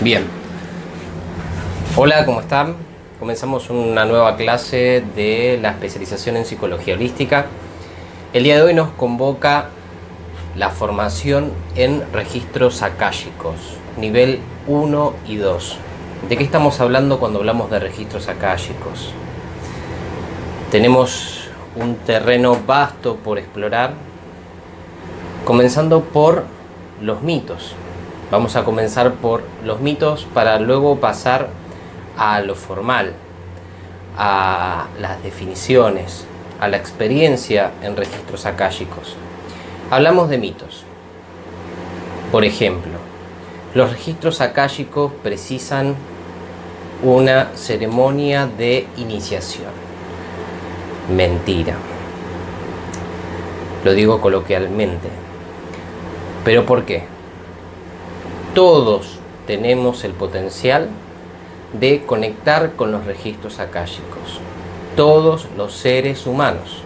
Bien, hola, ¿cómo están? Comenzamos una nueva clase de la especialización en psicología holística. El día de hoy nos convoca la formación en registros akáshicos, nivel 1 y 2. ¿De qué estamos hablando cuando hablamos de registros akáshicos? Tenemos un terreno vasto por explorar, comenzando por los mitos. Vamos a comenzar por los mitos para luego pasar a lo formal, a las definiciones, a la experiencia en registros akáshicos. Hablamos de mitos. Por ejemplo, los registros akáshicos precisan una ceremonia de iniciación. Mentira. Lo digo coloquialmente. ¿Pero por qué? Todos tenemos el potencial de conectar con los registros akáshicos. Todos los seres humanos.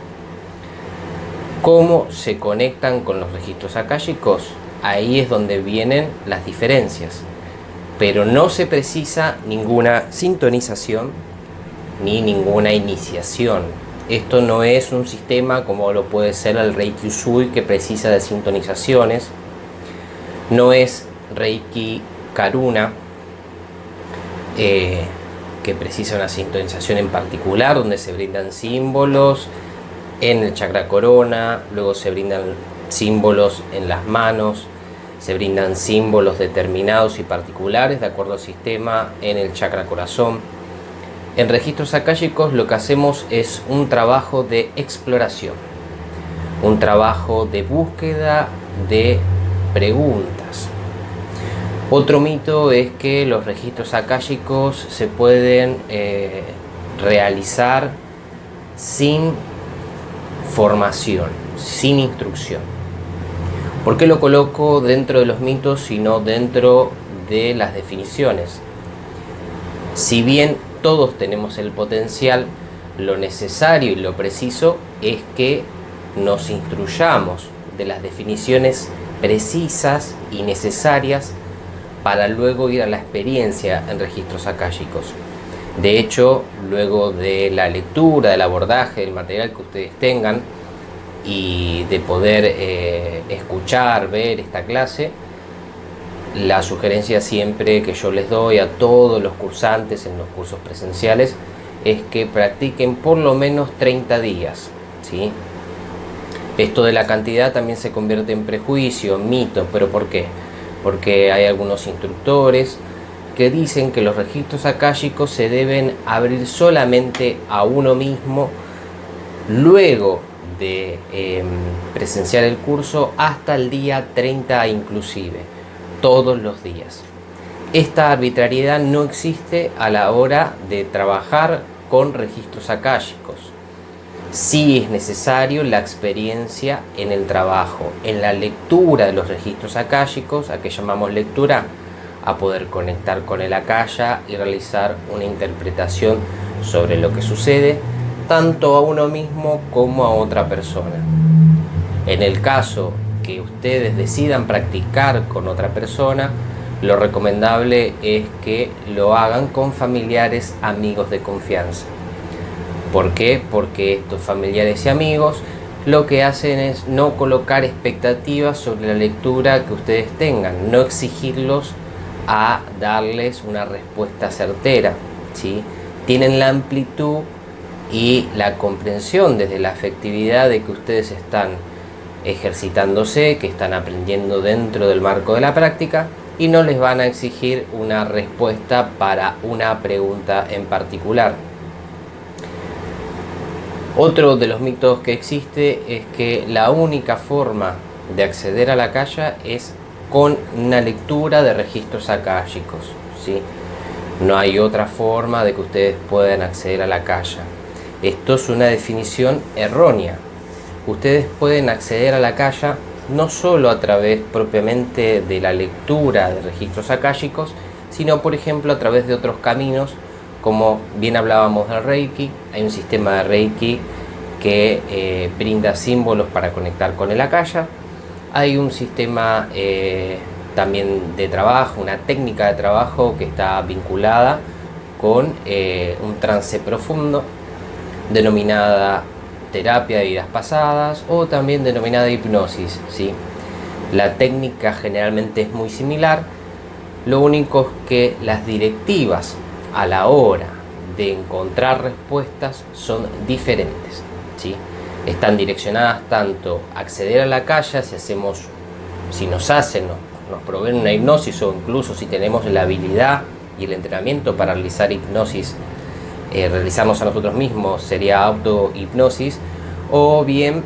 ¿Cómo se conectan con los registros akáshicos? Ahí es donde vienen las diferencias. Pero no se precisa ninguna sintonización ni ninguna iniciación. Esto no es un sistema como lo puede ser el Reiki Usui, que precisa de sintonizaciones. No es Reiki Karuna, que precisa una sintonización en particular, donde se brindan símbolos en el chakra corona, luego se brindan símbolos en las manos, se brindan símbolos determinados y particulares de acuerdo al sistema en el chakra corazón. En registros akáshicos lo que hacemos es un trabajo de exploración, un trabajo de búsqueda de preguntas. Otro mito es que los registros akáshicos se pueden realizar sin formación, sin instrucción. ¿Por qué lo coloco dentro de los mitos y no dentro de las definiciones? Si bien todos tenemos el potencial, lo necesario y lo preciso es que nos instruyamos de las definiciones precisas y necesarias para luego ir a la experiencia en registros akáshicos. De hecho, luego de la lectura, del abordaje del material que ustedes tengan y de poder escuchar, ver esta clase, la sugerencia siempre que yo les doy a todos los cursantes en los cursos presenciales es que practiquen por lo menos 30 días, ¿sí? Esto de la cantidad también se convierte en prejuicio, en mito, pero ¿por qué? Porque hay algunos instructores que dicen que los registros akáshicos se deben abrir solamente a uno mismo luego de presenciar el curso hasta el día 30 inclusive, todos los días. Esta arbitrariedad no existe a la hora de trabajar con registros akáshicos. Sí es necesario la experiencia en el trabajo, en la lectura de los registros akáshicos, a que llamamos lectura, a poder conectar con el akasha y realizar una interpretación sobre lo que sucede, tanto a uno mismo como a otra persona. En el caso que ustedes decidan practicar con otra persona, lo recomendable es que lo hagan con familiares, amigos de confianza. ¿Por qué? Porque estos familiares y amigos lo que hacen es no colocar expectativas sobre la lectura que ustedes tengan, no exigirlos a darles una respuesta certera, ¿sí? Tienen la amplitud y la comprensión desde la afectividad de que ustedes están ejercitándose, que están aprendiendo dentro del marco de la práctica, y no les van a exigir una respuesta para una pregunta en particular. Otro de los mitos que existe es que la única forma de acceder a la akasha es con una lectura de registros akáshicos, ¿sí? No hay otra forma de que ustedes puedan acceder a la akasha. Esto es una definición errónea. Ustedes pueden acceder a la akasha no solo a través propiamente de la lectura de registros akáshicos, sino por ejemplo a través de otros caminos, como bien hablábamos del Reiki. Hay un sistema de Reiki que brinda símbolos para conectar con el akasha. Hay un sistema también de trabajo, una técnica de trabajo que está vinculada con un trance profundo, denominada terapia de vidas pasadas o también denominada hipnosis, ¿sí? La técnica generalmente es muy similar, lo único es que las directivas a la hora de encontrar respuestas son diferentes, ¿sí? Están direccionadas tanto a acceder a la calla, si nos hacen, nos proveen una hipnosis, o incluso si tenemos la habilidad y el entrenamiento para realizar hipnosis, realizarnos a nosotros mismos, sería autohipnosis, o bien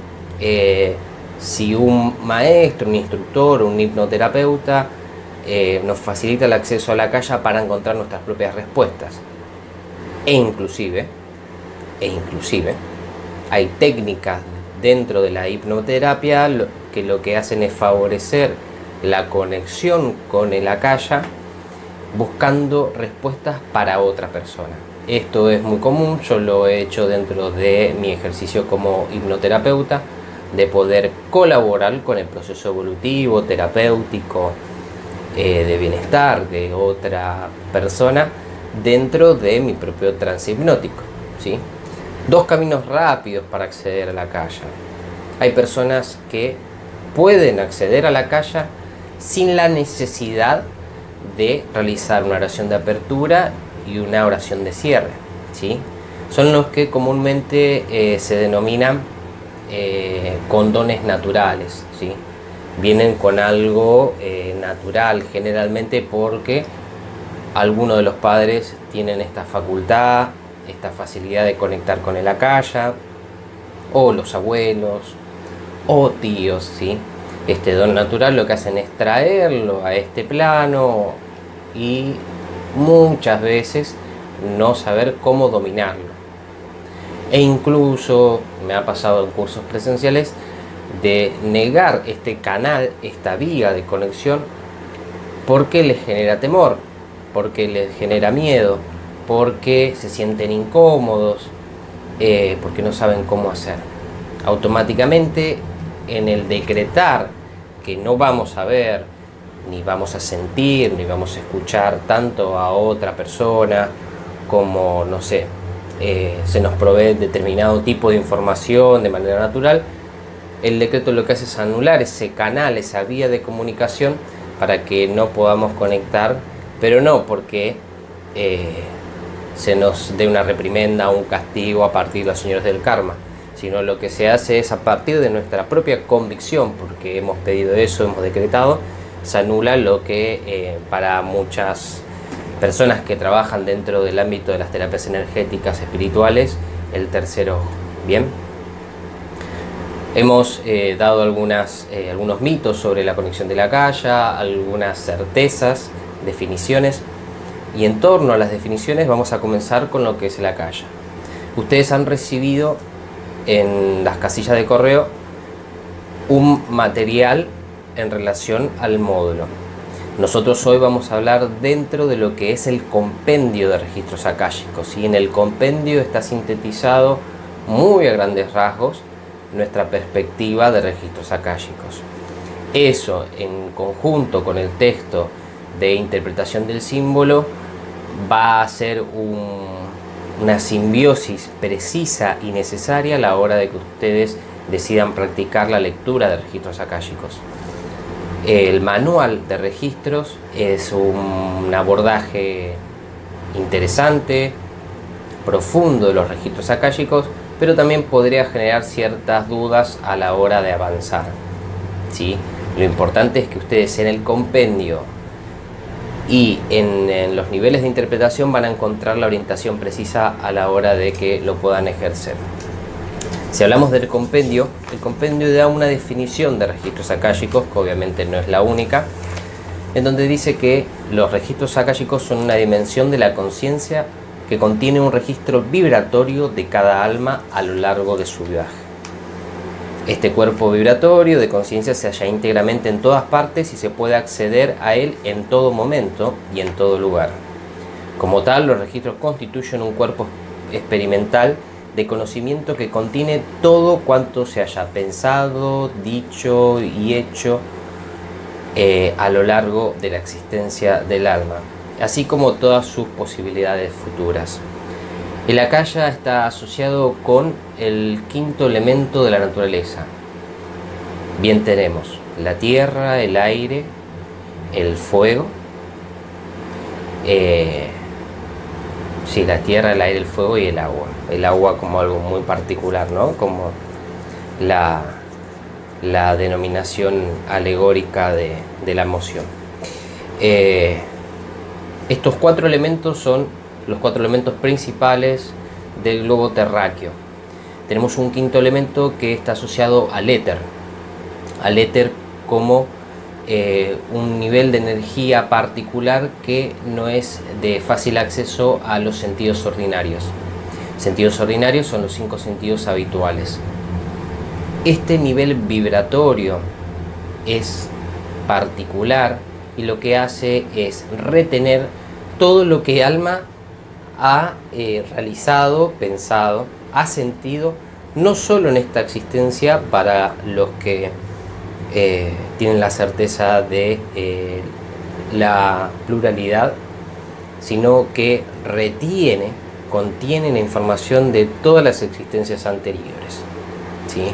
si un maestro, un instructor, un hipnoterapeuta nos facilita el acceso a la calla para encontrar nuestras propias respuestas. E inclusive hay técnicas dentro de la hipnoterapia que lo que hacen es favorecer la conexión con el acaya, buscando respuestas para otra persona. Esto es muy común, yo lo he hecho dentro de mi ejercicio como hipnoterapeuta, de poder colaborar con el proceso evolutivo, terapéutico, de bienestar de otra persona dentro de mi propio trance hipnótico, ¿sí? Dos caminos rápidos para acceder a la calla. Hay personas que pueden acceder a la calla sin la necesidad de realizar una oración de apertura y una oración de cierre, ¿sí? Son los que comúnmente se denominan con dones naturales, ¿sí? Vienen con algo natural, generalmente porque algunos de los padres tienen esta facultad, esta facilidad de conectar con el acaya, o los abuelos, o tíos, ¿sí? Este don natural lo que hacen es traerlo a este plano y muchas veces no saber cómo dominarlo. E incluso me ha pasado en cursos presenciales de negar este canal, esta vía de conexión, porque les genera temor, porque les genera miedo, porque se sienten incómodos, porque no saben cómo hacer. Automáticamente, en el decretar que no vamos a ver, ni vamos a sentir, ni vamos a escuchar tanto a otra persona, como, no sé, se nos provee determinado tipo de información de manera natural, el decreto lo que hace es anular ese canal, esa vía de comunicación, para que no podamos conectar, pero no porque se nos dé una reprimenda o un castigo a partir de los señores del karma, sino lo que se hace es a partir de nuestra propia convicción, porque hemos pedido eso, hemos decretado, se anula lo que para muchas personas que trabajan dentro del ámbito de las terapias energéticas espirituales, el tercer ojo. Bien, hemos dado algunos mitos sobre la conexión de la calla, algunas certezas, definiciones, y en torno a las definiciones vamos a comenzar con lo que es la calla. Ustedes han recibido en las casillas de correo un material en relación al módulo. Nosotros hoy vamos a hablar dentro de lo que es el compendio de registros akáshicos, y en el compendio está sintetizado muy a grandes rasgos nuestra perspectiva de registros akáshicos. Eso, en conjunto con el texto de interpretación del símbolo, va a ser una simbiosis precisa y necesaria a la hora de que ustedes decidan practicar la lectura de registros akáshicos. El manual de registros es un abordaje interesante, profundo de los registros akáshicos, pero también podría generar ciertas dudas a la hora de avanzar, ¿sí? Lo importante es que ustedes en el compendio y en los niveles de interpretación van a encontrar la orientación precisa a la hora de que lo puedan ejercer. Si hablamos del compendio, el compendio da una definición de registros akáshicos, que obviamente no es la única, en donde dice que los registros akáshicos son una dimensión de la conciencia que contiene un registro vibratorio de cada alma a lo largo de su viaje. Este cuerpo vibratorio de conciencia se halla íntegramente en todas partes y se puede acceder a él en todo momento y en todo lugar. Como tal, los registros constituyen un cuerpo experimental de conocimiento que contiene todo cuanto se haya pensado, dicho y hecho a lo largo de la existencia del alma, así como todas sus posibilidades futuras. El Akasha está asociado con el quinto elemento de la naturaleza. Bien, tenemos la tierra, el aire, el fuego. La tierra, el aire, el fuego y el agua. El agua como algo muy particular, ¿no? Como la denominación alegórica de la emoción. Estos 4 elementos son los 4 elementos principales del globo terráqueo. Tenemos un quinto elemento que está asociado al éter como un nivel de energía particular que no es de fácil acceso a los sentidos ordinarios. Sentidos ordinarios son los 5 sentidos habituales. Este nivel vibratorio es particular y lo que hace es retener todo lo que el alma ha realizado, pensado, ha sentido, no solo en esta existencia para los que tienen la certeza de la pluralidad, sino que contiene la información de todas las existencias anteriores, ¿sí?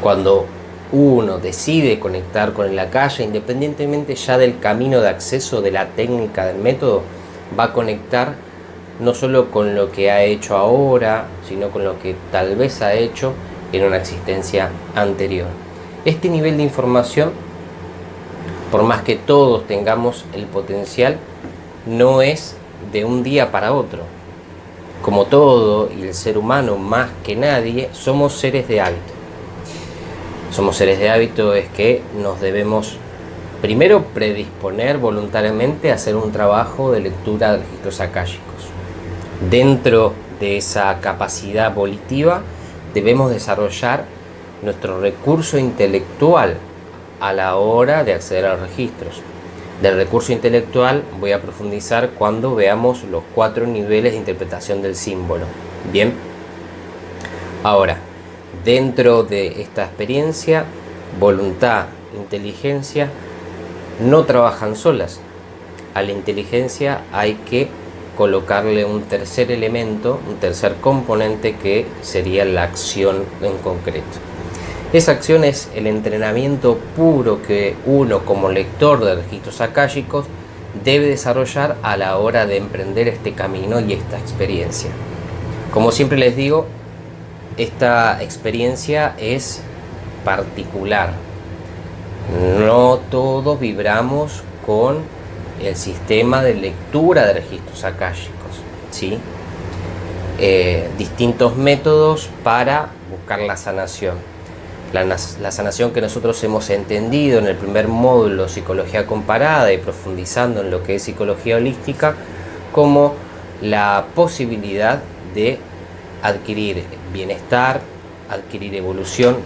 Cuando uno decide conectar con el Akasha, independientemente ya del camino de acceso, de la técnica, del método, va a conectar no solo con lo que ha hecho ahora, sino con lo que tal vez ha hecho en una existencia anterior. Este nivel de información, por más que todos tengamos el potencial, no es de un día para otro. Como todo, y el ser humano más que nadie, somos seres de hábito. Somos seres de hábito, es que nos debemos primero predisponer voluntariamente a hacer un trabajo de lectura de registros akáshicos. Dentro de esa capacidad volitiva debemos desarrollar nuestro recurso intelectual a la hora de acceder a los registros. Del recurso intelectual voy a profundizar cuando veamos los 4 niveles de interpretación del símbolo. Bien, ahora, dentro de esta experiencia, voluntad, inteligencia no trabajan solas. A la inteligencia hay que colocarle un tercer elemento, un tercer componente, que sería la acción en concreto. Esa acción es el entrenamiento puro que uno, como lector de registros akáshicos, debe desarrollar a la hora de emprender este camino y esta experiencia. Como siempre les digo, esta experiencia es particular. No todos vibramos con el sistema de lectura de registros akáshicos, ¿sí? Distintos métodos para buscar la sanación. La sanación que nosotros hemos entendido en el primer módulo, psicología comparada, y profundizando en lo que es psicología holística, como la posibilidad de adquirir bienestar, adquirir evolución,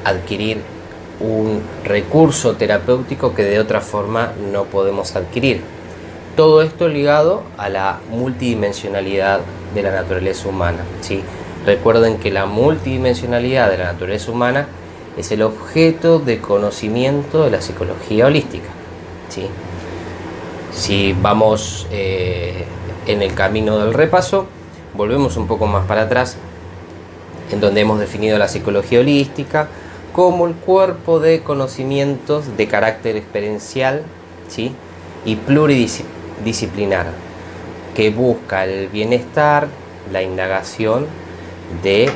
adquirir un recurso terapéutico que de otra forma no podemos adquirir. Todo esto ligado a la multidimensionalidad de la naturaleza humana, ¿sí? Recuerden que la multidimensionalidad de la naturaleza humana es el objeto de conocimiento de la psicología holística, ¿sí? Si vamos en el camino del repaso, volvemos un poco más para atrás, en donde hemos definido la psicología holística como el cuerpo de conocimientos de carácter experiencial, ¿sí? Y pluridisciplinar, que busca el bienestar, la indagación de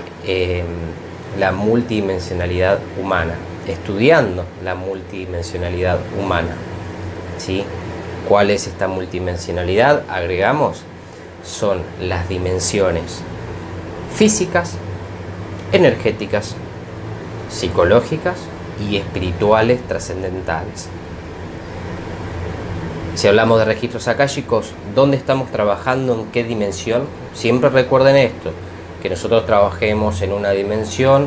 la multidimensionalidad humana, estudiando la multidimensionalidad humana, ¿sí? ¿Cuál es esta multidimensionalidad? Agregamos, son las dimensiones físicas, energéticas, psicológicas y espirituales trascendentales. Si hablamos de registros akáshicos, ¿dónde estamos trabajando? ¿En qué dimensión? Siempre recuerden esto, que nosotros trabajemos en una dimensión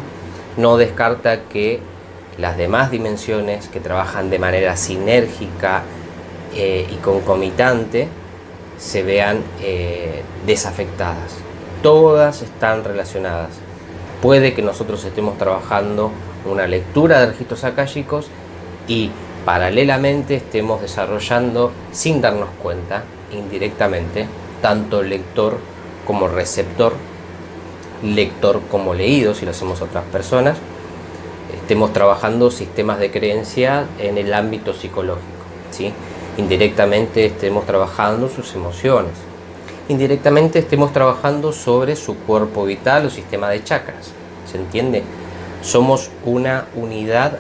no descarta que las demás dimensiones que trabajan de manera sinérgica y concomitante se vean desafectadas. Todas están relacionadas. Puede que nosotros estemos trabajando una lectura de registros akáshicos y paralelamente estemos desarrollando, sin darnos cuenta, indirectamente, tanto lector como receptor, lector como leído, si lo hacemos otras personas, estemos trabajando sistemas de creencia en el ámbito psicológico, ¿sí? Indirectamente estemos trabajando sus emociones, indirectamente estemos trabajando sobre su cuerpo vital o sistema de chakras, ¿se entiende? Somos una unidad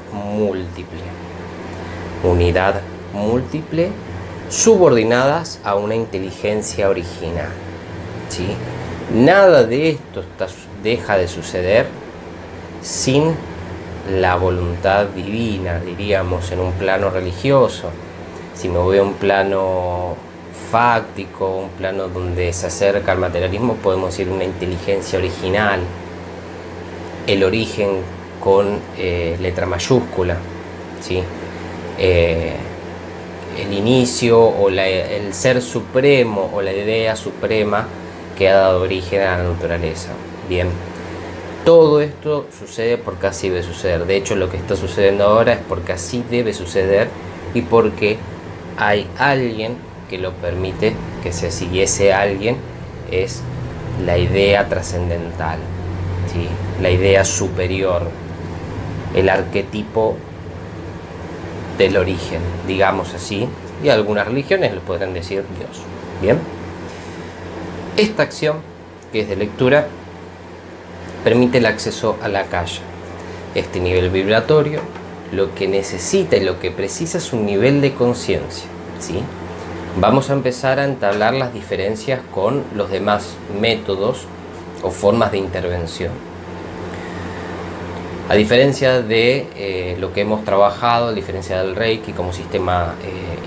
múltiple subordinadas a una inteligencia original, ¿sí? Nada de esto deja de suceder sin la voluntad divina, diríamos, en un plano religioso. Si me voy a un plano fáctico, un plano donde se acerca al materialismo, podemos decir una inteligencia original, el origen con letra mayúscula, ¿sí? El inicio o el ser supremo o la idea suprema que ha dado origen a la naturaleza. Bien, todo esto sucede porque así debe suceder. De hecho, lo que está sucediendo ahora es porque así debe suceder y porque hay alguien que lo permite que sea así, y ese alguien es la idea trascendental, ¿sí? La idea superior, el arquetipo del origen, digamos así, y algunas religiones le podrán decir Dios. Bien, esta acción, que es de lectura, permite el acceso a la calle. Este nivel vibratorio lo que necesita y lo que precisa es un nivel de conciencia, ¿sí? Vamos a empezar a entablar las diferencias con los demás métodos o formas de intervención. A diferencia de lo que hemos trabajado, a diferencia del Reiki como sistema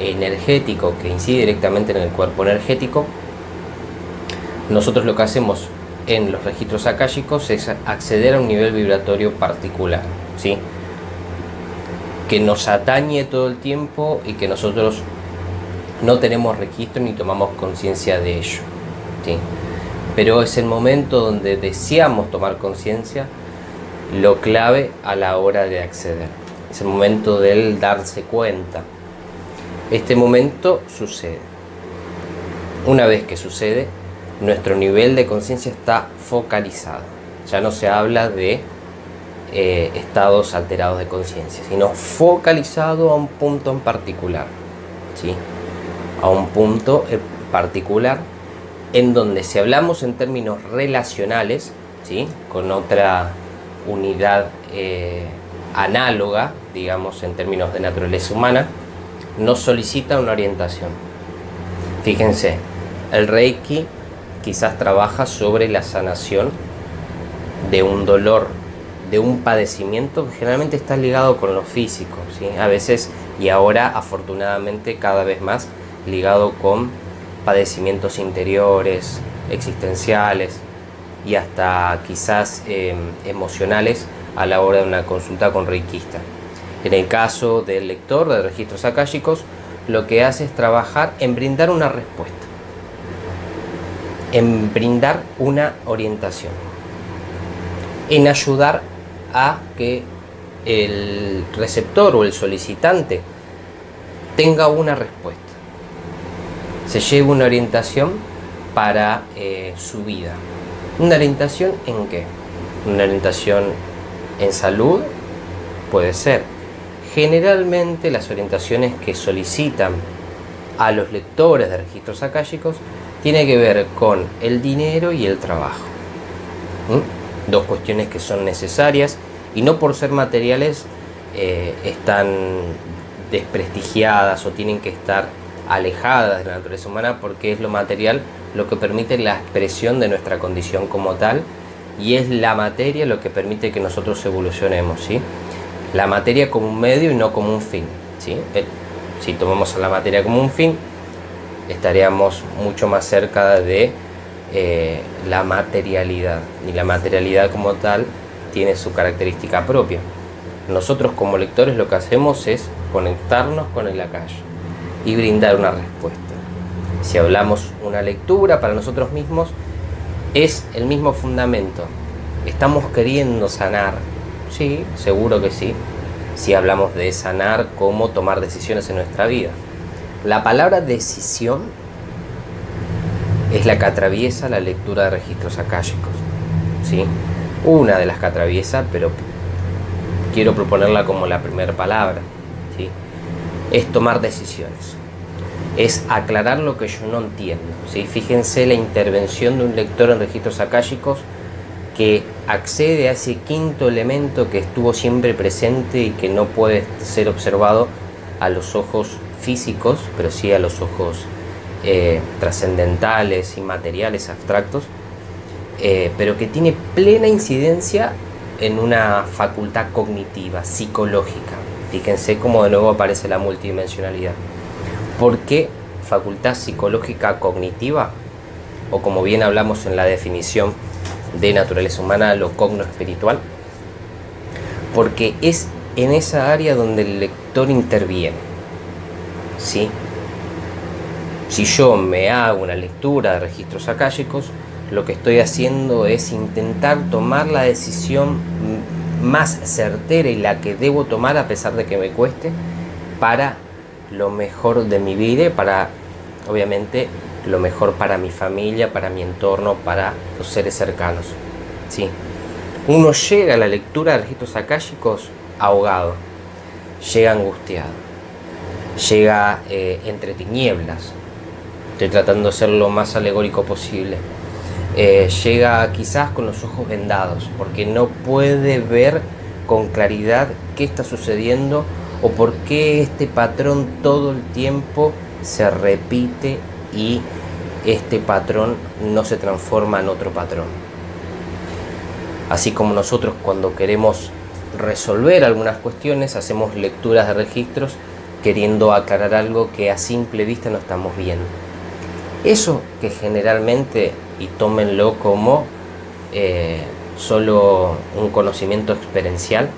energético que incide directamente en el cuerpo energético, nosotros lo que hacemos en los registros akáshicos es acceder a un nivel vibratorio particular, ¿sí? Que nos atañe todo el tiempo y que nosotros no tenemos registro ni tomamos conciencia de ello, ¿sí? Pero es el momento donde deseamos tomar conciencia, lo clave a la hora de acceder. Es el momento del darse cuenta. Este momento sucede. Una vez que sucede, nuestro nivel de conciencia está focalizado. Ya no se habla de estados alterados de conciencia, sino focalizado a un punto en particular, ¿sí? A un punto en particular en donde, si hablamos en términos relacionales, ¿sí? Con otra unidad análoga, digamos en términos de naturaleza humana, nos solicita una orientación. Fíjense, el Reiki quizás trabaja sobre la sanación de un dolor, de un padecimiento que generalmente está ligado con lo físico, ¿sí? A veces, y ahora afortunadamente cada vez más, ligado con padecimientos interiores, existenciales y hasta quizás emocionales a la hora de una consulta con reikista. En el caso del lector de registros akáshicos, lo que hace es trabajar en brindar una respuesta, en brindar una orientación, en ayudar a que el receptor o el solicitante tenga una respuesta, se lleve una orientación para su vida. ¿Una orientación en qué? Una orientación en salud, puede ser. Generalmente las orientaciones que solicitan a los lectores de registros akáshicos tienen que ver con el dinero y el trabajo. Dos cuestiones que son necesarias y no por ser materiales están desprestigiadas o tienen que estar alejadas de la naturaleza humana, porque es lo material lo que permite la expresión de nuestra condición como tal, y es la materia lo que permite que nosotros evolucionemos, ¿sí? La materia como un medio y no como un fin, ¿sí? Si tomamos a la materia como un fin, estaríamos mucho más cerca de la materialidad, y la materialidad como tal tiene su característica propia. Nosotros como lectores lo que hacemos es conectarnos con el akasha y brindar una respuesta. Si hablamos una lectura para nosotros mismos, es el mismo fundamento. ¿Estamos queriendo sanar? Sí, seguro que sí. si hablamos de sanar, cómo tomar decisiones en nuestra vida. La palabra decisión es la que atraviesa la lectura de registros akáshicos, ¿sí? Una de las que atraviesa, pero quiero proponerla como la primera palabra, ¿sí? Es tomar decisiones, es aclarar lo que yo no entiendo, ¿sí? Fíjense la intervención de un lector en registros akáshicos que accede a ese quinto elemento que estuvo siempre presente y que no puede ser observado a los ojos físicos, pero sí a los ojos trascendentales, inmateriales, abstractos, pero que tiene plena incidencia en una facultad cognitiva, psicológica. Fíjense cómo de nuevo aparece la multidimensionalidad. ¿Por qué facultad psicológica cognitiva? O como bien hablamos en la definición de naturaleza humana, lo cogno-espiritual. Porque es en esa área donde el lector interviene, ¿sí? Si yo me hago una lectura de registros akáshicos, lo que estoy haciendo es intentar tomar la decisión más certera y la que debo tomar a pesar de que me cueste, para lo mejor de mi vida y para, obviamente, lo mejor para mi familia, para mi entorno, para los seres cercanos, ¿sí? Uno llega a la lectura de registros akáshicos ahogado, llega angustiado, llega entre tinieblas. Estoy tratando de ser lo más alegórico posible. Llega quizás con los ojos vendados, porque no puede ver con claridad qué está sucediendo o por qué este patrón todo el tiempo se repite y este patrón no se transforma en otro patrón. Así como nosotros, cuando queremos resolver algunas cuestiones, hacemos lecturas de registros queriendo aclarar algo que a simple vista no estamos viendo. Eso que generalmente, y tómenlo como solo un conocimiento experiencial,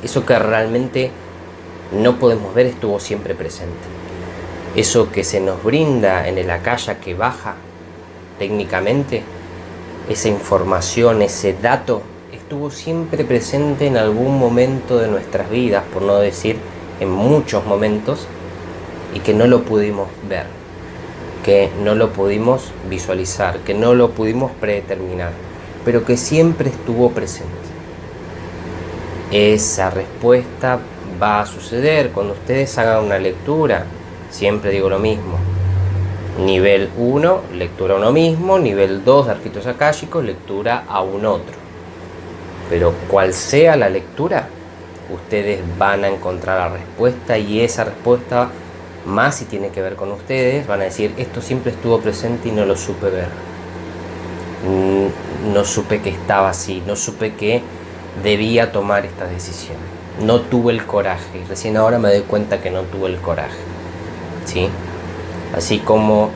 eso que realmente no podemos ver estuvo siempre presente. Eso que se nos brinda en el akasha que baja técnicamente, esa información, ese dato, estuvo siempre presente en algún momento de nuestras vidas, por no decir en muchos momentos, y que no lo pudimos ver, que no lo pudimos visualizar, que no lo pudimos predeterminar, pero que siempre estuvo presente. Esa respuesta va a suceder cuando ustedes hagan una lectura. Siempre digo lo mismo: nivel 1, lectura a uno mismo; nivel 2 de registros akáshicos, lectura a un otro. Pero cual sea la lectura, ustedes van a encontrar la respuesta, y esa respuesta, más si tiene que ver con ustedes, van a decir: esto siempre estuvo presente y no lo supe ver. No supe que estaba así, no supe que debía tomar esta decisión. No tuve el coraje, y recién ahora me doy cuenta que no tuve el coraje, ¿sí? Así como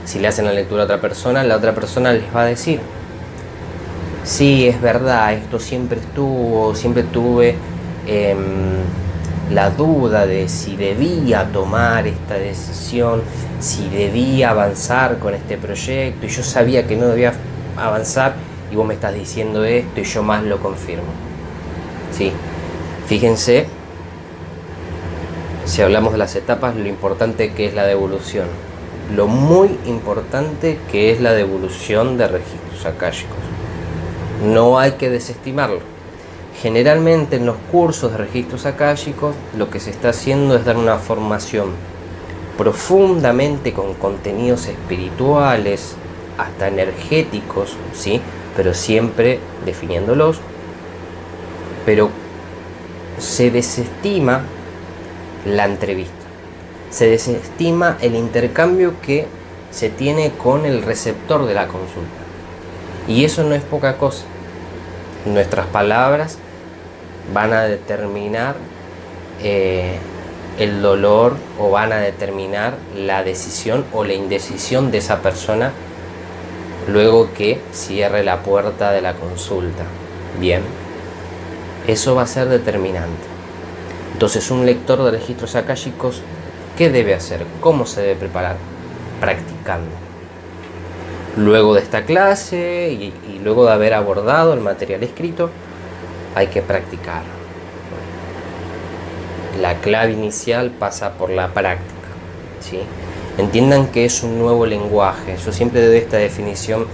si le hacen la lectura a otra persona, la otra persona les va a decir: sí, es verdad, esto siempre estuvo, siempre tuve la duda de si debía tomar esta decisión, si debía avanzar con este proyecto, y yo sabía que no debía avanzar, y vos me estás diciendo esto y yo más lo confirmo, ¿sí? Fíjense, si hablamos de las etapas, lo importante que es la devolución, lo muy importante que es la devolución de registros akáshicos. No hay que desestimarlo. Generalmente en los cursos de registros akáshicos lo que se está haciendo es dar una formación profundamente con contenidos espirituales, hasta energéticos, ¿sí? Pero siempre definiéndolos. Pero se desestima la entrevista, se desestima el intercambio que se tiene con el receptor de la consulta, y eso no es poca cosa. Nuestras palabras van a determinar el dolor, o van a determinar la decisión o la indecisión de esa persona luego que cierre la puerta de la consulta. Bien, eso va a ser determinante. Entonces, un lector de registros akáshicos, ¿qué debe hacer? ¿Cómo se debe preparar? Practicando. Luego de esta clase y luego de haber abordado el material escrito, hay que practicar. la clave inicial pasa por la práctica, ¿sí? Entiendan que es un nuevo lenguaje. Yo siempre doy esta definición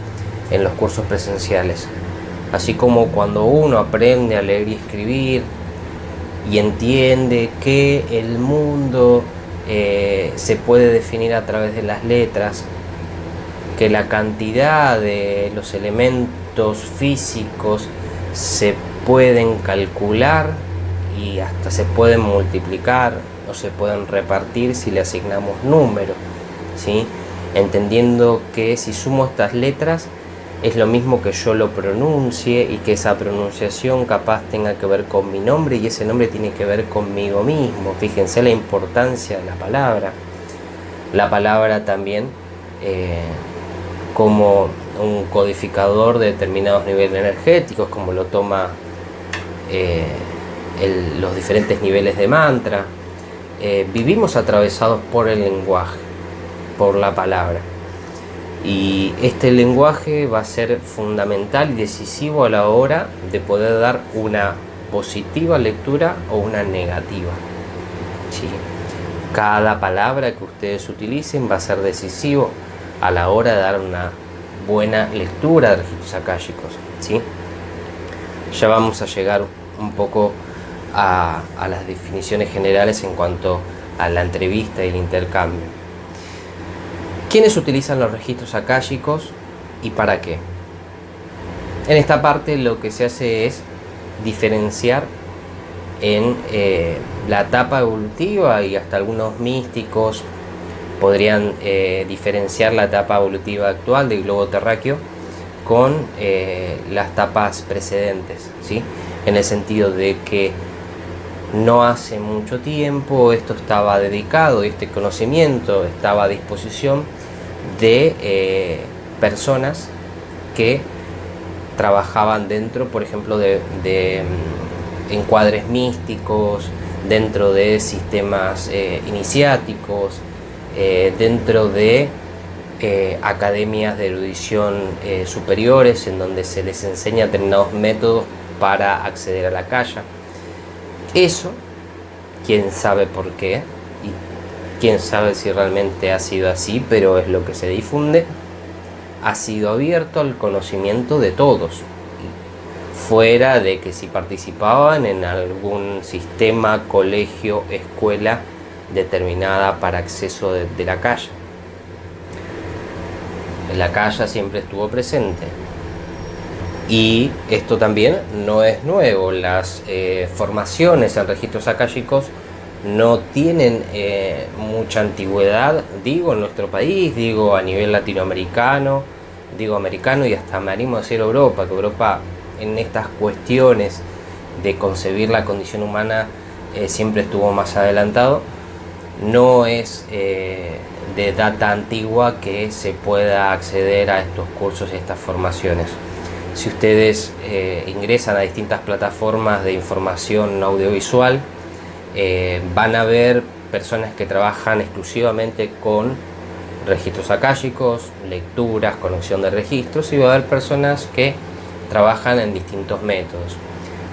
en los cursos presenciales. Así como cuando uno aprende a leer y escribir y entiende que el mundo se puede definir a través de las letras, que la cantidad de los elementos físicos se pueden calcular y hasta se pueden multiplicar o se pueden repartir si le asignamos números, ¿sí? Entendiendo que si sumo estas letras es lo mismo que yo lo pronuncie y que esa pronunciación capaz tenga que ver con mi nombre y ese nombre tiene que ver conmigo mismo. Fíjense la importancia de la palabra. La palabra también como un codificador de determinados niveles energéticos, como lo toma los diferentes niveles de mantra. Vivimos atravesados por el lenguaje, por la palabra. Y este lenguaje va a ser fundamental y decisivo a la hora de poder dar una positiva lectura o una negativa, ¿sí? Cada palabra que ustedes utilicen va a ser decisivo a la hora de dar una buena lectura de registros akáshicos, ¿sí? Ya vamos a llegar un poco a las definiciones generales en cuanto a la entrevista y el intercambio. ¿Quiénes utilizan los registros akáshicos y para qué? En esta parte lo que se hace es diferenciar en la etapa evolutiva, y hasta algunos místicos podrían diferenciar la etapa evolutiva actual del globo terráqueo con las etapas precedentes, ¿sí? En el sentido de que no hace mucho tiempo esto estaba dedicado, este conocimiento estaba a disposición de personas que trabajaban dentro, por ejemplo, de encuadres místicos, dentro de sistemas iniciáticos, dentro de academias de erudición superiores, en donde se les enseña determinados métodos para acceder a la Akasha. Eso, quién sabe por qué y quién sabe si realmente ha sido así, pero es lo que se difunde, ha sido abierto al conocimiento de todos, fuera de que si participaban en algún sistema, colegio, escuela determinada para acceso de la Akasha. La Akasha siempre estuvo presente. Y esto también no es nuevo. Las formaciones en registros akáshicos no tienen mucha antigüedad, digo en nuestro país, digo a nivel latinoamericano, digo americano, y hasta me animo a decir Europa, que Europa en estas cuestiones de concebir la condición humana siempre estuvo más adelantado. No es de data antigua que se pueda acceder a estos cursos y estas formaciones. Si ustedes ingresan a distintas plataformas de información audiovisual, van a ver personas que trabajan exclusivamente con registros akáshicos, lecturas, conexión de registros, y va a haber personas que trabajan en distintos métodos.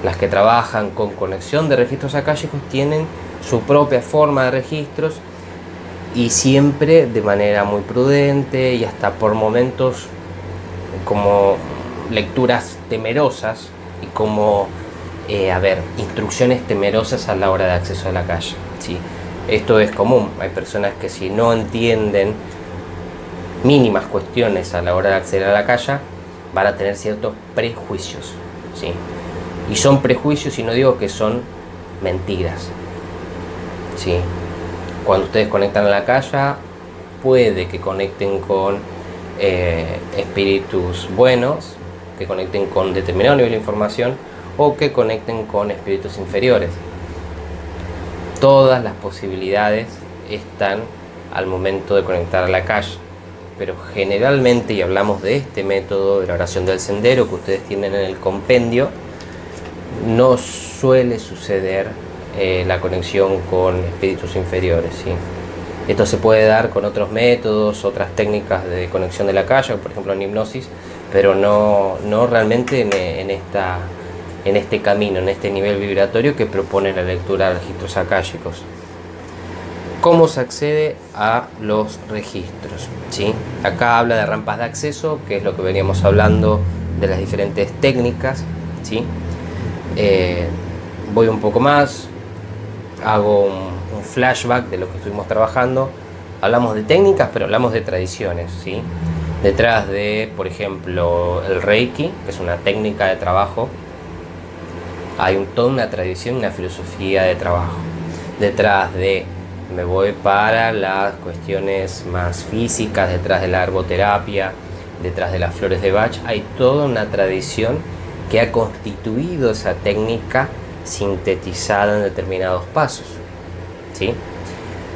Las que trabajan con conexión de registros akáshicos tienen su propia forma de registros y siempre de manera muy prudente y hasta por momentos como lecturas temerosas y como instrucciones temerosas a la hora de acceso a la Akasha, ¿sí? Esto es común. Hay personas que si no entienden mínimas cuestiones a la hora de acceder a la Akasha van a tener ciertos prejuicios, ¿sí? Y son prejuicios, y no digo que son mentiras, ¿sí? Cuando ustedes conectan a la Akasha, puede que conecten con espíritus buenos, que conecten con determinado nivel de información, o que conecten con espíritus inferiores. Todas las posibilidades están al momento de conectar a la Akasha, pero generalmente, y hablamos de este método de la oración del sendero que ustedes tienen en el compendio, no suele suceder la conexión con espíritus inferiores, ¿sí? Esto se puede dar con otros métodos, otras técnicas de conexión de la Akasha, por ejemplo en hipnosis, pero no realmente en en este camino, en este nivel vibratorio que propone la lectura de registros akáshicos. ¿Cómo se accede a los registros? ¿Sí? Acá habla de rampas de acceso, que es lo que veníamos hablando de las diferentes técnicas. ¿Sí? Voy un poco más, hago un flashback de lo que estuvimos trabajando. Hablamos de técnicas, pero hablamos de tradiciones. ¿Sí? Detrás de, por ejemplo, el Reiki, que es una técnica de trabajo, hay toda una tradición, una filosofía de trabajo. Detrás de, me voy para las cuestiones más físicas, detrás de la herboterapia, detrás de las flores de Bach, hay toda una tradición que ha constituido esa técnica sintetizada en determinados pasos. ¿Sí?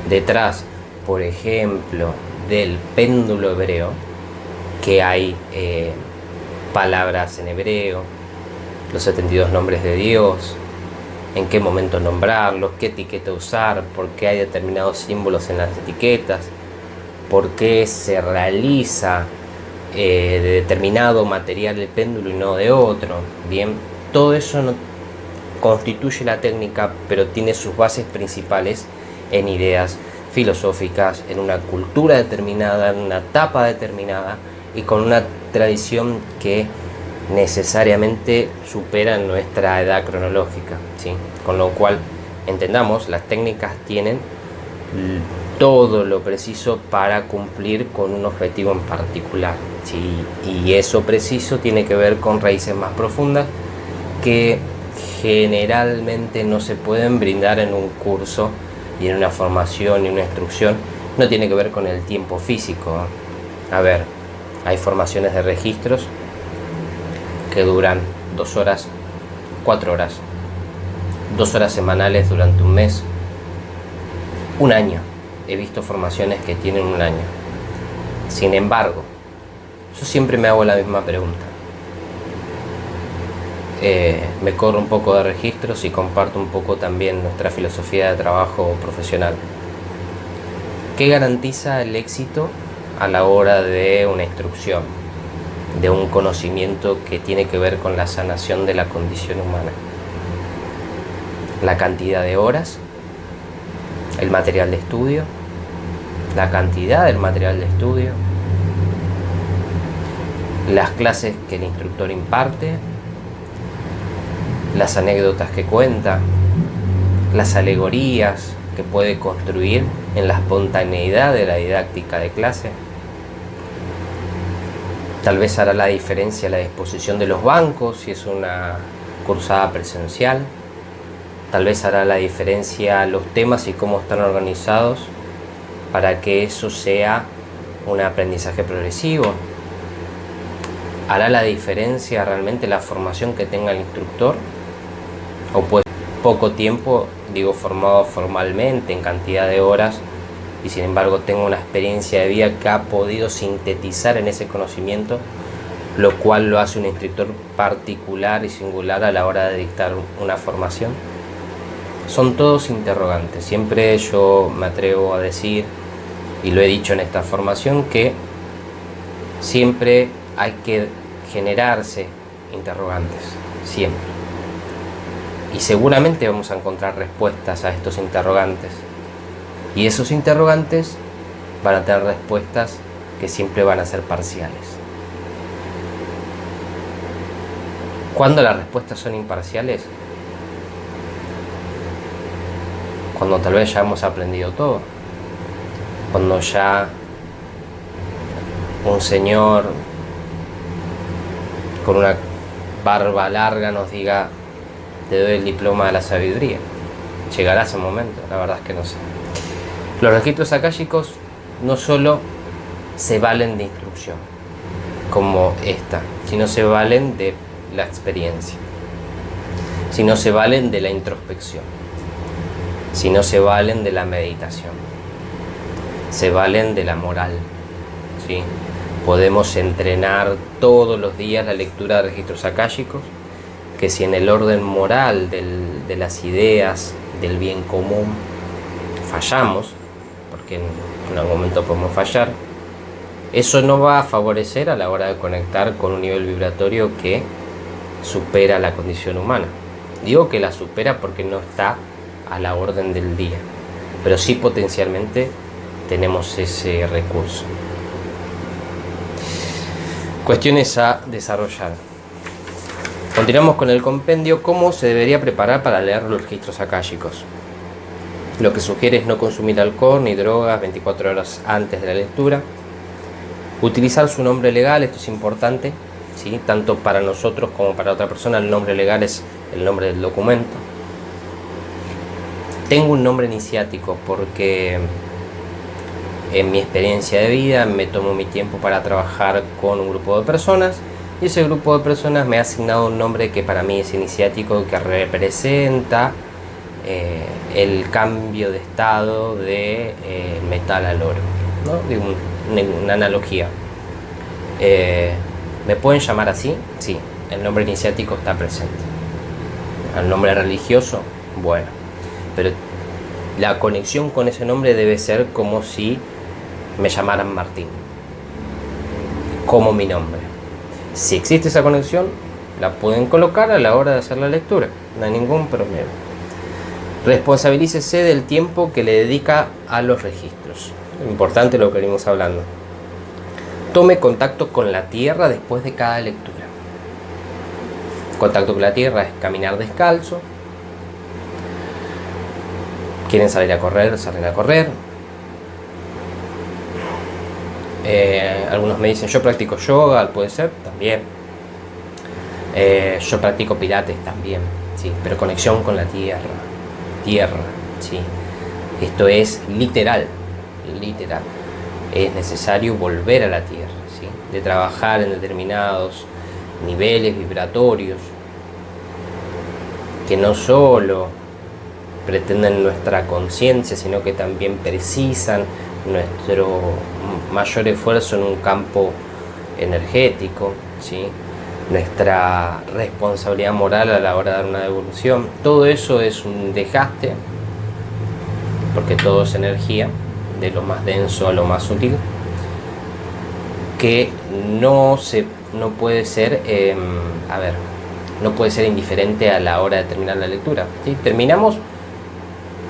Detrás, por ejemplo, del péndulo hebreo, que hay palabras en hebreo, los 72 nombres de Dios, en qué momento nombrarlos, qué etiqueta usar, por qué hay determinados símbolos en las etiquetas, por qué se realiza de determinado material el péndulo y no de otro. Bien, todo eso no constituye la técnica, pero tiene sus bases principales en ideas filosóficas, en una cultura determinada, en una etapa determinada y con una tradición que necesariamente supera nuestra edad cronológica, ¿sí? Con lo cual, entendamos, las técnicas tienen todo lo preciso para cumplir con un objetivo en particular, ¿sí? Y eso preciso tiene que ver con raíces más profundas que generalmente no se pueden brindar en un curso y en una formación y una instrucción. No tiene que ver con el tiempo físico, ¿eh? A ver, hay formaciones de registros que duran 2 horas, 4 horas, 2 horas semanales durante un mes, un año. He visto formaciones que tienen un año. Sin embargo, yo siempre me hago la misma pregunta. Me corro un poco de registros y comparto un poco también nuestra filosofía de trabajo profesional. ¿Qué garantiza el éxito a la hora de una instrucción, de un conocimiento que tiene que ver con la sanación de la condición humana? La cantidad de horas, el material de estudio, la cantidad del material de estudio, las clases que el instructor imparte, las anécdotas que cuenta, las alegorías que puede construir en la espontaneidad de la didáctica de clase. Tal vez hará la diferencia la disposición de los bancos si es una cursada presencial. Tal vez hará la diferencia los temas y cómo están organizados para que eso sea un aprendizaje progresivo. ¿Hará la diferencia realmente la formación que tenga el instructor? O pues poco tiempo, digo, formado formalmente en cantidad de horas, y sin embargo tengo una experiencia de vida que ha podido sintetizar en ese conocimiento, lo cual lo hace un instructor particular y singular a la hora de dictar una formación. Son todos interrogantes. Siempre yo me atrevo a decir, y lo he dicho en esta formación, que siempre hay que generarse interrogantes, siempre. Y seguramente vamos a encontrar respuestas a estos interrogantes. Y esos interrogantes van a tener respuestas que siempre van a ser parciales. ¿Cuándo las respuestas son imparciales? Cuando tal vez ya hemos aprendido todo. Cuando ya un señor con una barba larga nos diga: te doy el diploma de la sabiduría. ¿Llegará ese momento? La verdad es que no sé. Los registros akáshicos no solo se valen de instrucción como esta, sino se valen de la experiencia, sino se valen de la introspección, sino se valen de la meditación, se valen de la moral, ¿sí? Podemos entrenar todos los días la lectura de registros akáshicos, que si en el orden moral de las ideas del bien común fallamos, porque en algún momento podemos fallar, eso no va a favorecer a la hora de conectar con un nivel vibratorio que supera la condición humana. Digo que la supera porque no está a la orden del día, pero sí potencialmente tenemos ese recurso. Cuestiones a desarrollar. Continuamos con el compendio. ¿Cómo se debería preparar para leer los registros akáshicos? Lo que sugiere es no consumir alcohol ni drogas 24 horas antes de la lectura. Utilizar su nombre legal, esto es importante, ¿sí? Tanto para nosotros como para otra persona. El nombre legal es el nombre del documento. Tengo un nombre iniciático porque en mi experiencia de vida me tomo mi tiempo para trabajar con un grupo de personas, y ese grupo de personas me ha asignado un nombre que para mí es iniciático, que representa el cambio de estado de metal al oro, ¿no? De una analogía. ¿Me pueden llamar así? Sí, el nombre iniciático está presente. El nombre religioso, bueno, pero la conexión con ese nombre debe ser como si me llamaran Martín, como mi nombre. Si existe esa conexión, la pueden colocar a la hora de hacer la lectura, no hay ningún problema. Responsabilícese del tiempo que le dedica a los registros. Importante lo que venimos hablando. Tome contacto con la tierra después de cada lectura. Contacto con la tierra es caminar descalzo. Quieren salir a correr, salen a correr. Algunos me dicen, yo practico yoga, puede ser, también. Yo practico pilates, también, sí, pero conexión con la tierra, sí. Esto es literal. Es necesario volver a la tierra, ¿sí? De trabajar en determinados niveles vibratorios que no solo pretenden nuestra conciencia, sino que también precisan nuestro mayor esfuerzo en un campo energético, ¿sí? Nuestra responsabilidad moral a la hora de dar una devolución. Todo eso es un desgaste, porque todo es energía, de lo más denso a lo más sutil, que no puede ser no puede ser indiferente a la hora de terminar la lectura, ¿sí? Terminamos,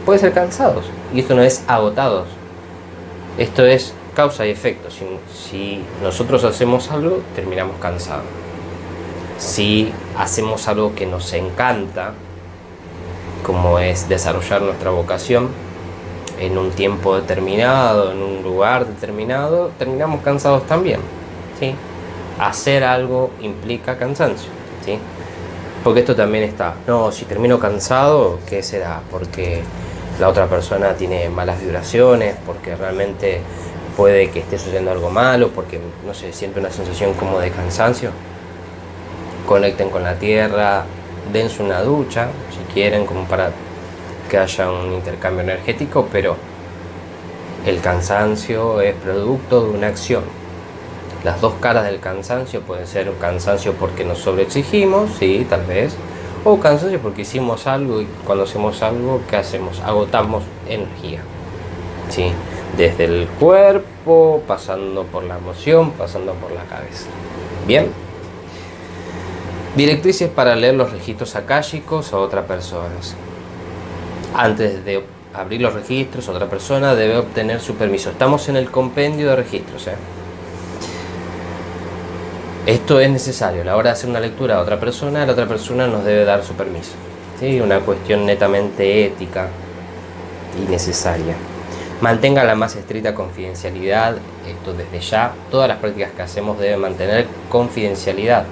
puede ser cansados, y esto no es agotados, esto es causa y efecto. Si nosotros hacemos algo, terminamos cansados. Si hacemos algo que nos encanta, como es desarrollar nuestra vocación en un tiempo determinado, en un lugar determinado, terminamos cansados también, ¿sí? Hacer algo implica cansancio, ¿sí? Porque esto también está, no, si termino cansado, ¿qué será? Porque la otra persona tiene malas vibraciones, porque realmente puede que esté sucediendo algo malo, porque, no sé, siento una sensación como de cansancio. Conecten con la tierra, dense una ducha, si quieren, como para que haya un intercambio energético, pero el cansancio es producto de una acción. Las dos caras del cansancio pueden ser un cansancio porque nos sobreexigimos, sí, tal vez, o cansancio porque hicimos algo, y cuando hacemos algo, ¿qué hacemos? Agotamos energía, ¿sí? Desde el cuerpo, pasando por la emoción, pasando por la cabeza. Bien. Directrices para leer los registros akáshicos a otras personas. Antes de abrir los registros, otra persona debe obtener su permiso. Estamos en el compendio de registros, Esto es necesario. A la hora de hacer una lectura a otra persona, la otra persona nos debe dar su permiso, ¿sí? Una cuestión netamente ética y necesaria. Mantenga la más estricta confidencialidad. Esto desde ya. Todas las prácticas que hacemos deben mantener confidencialidad,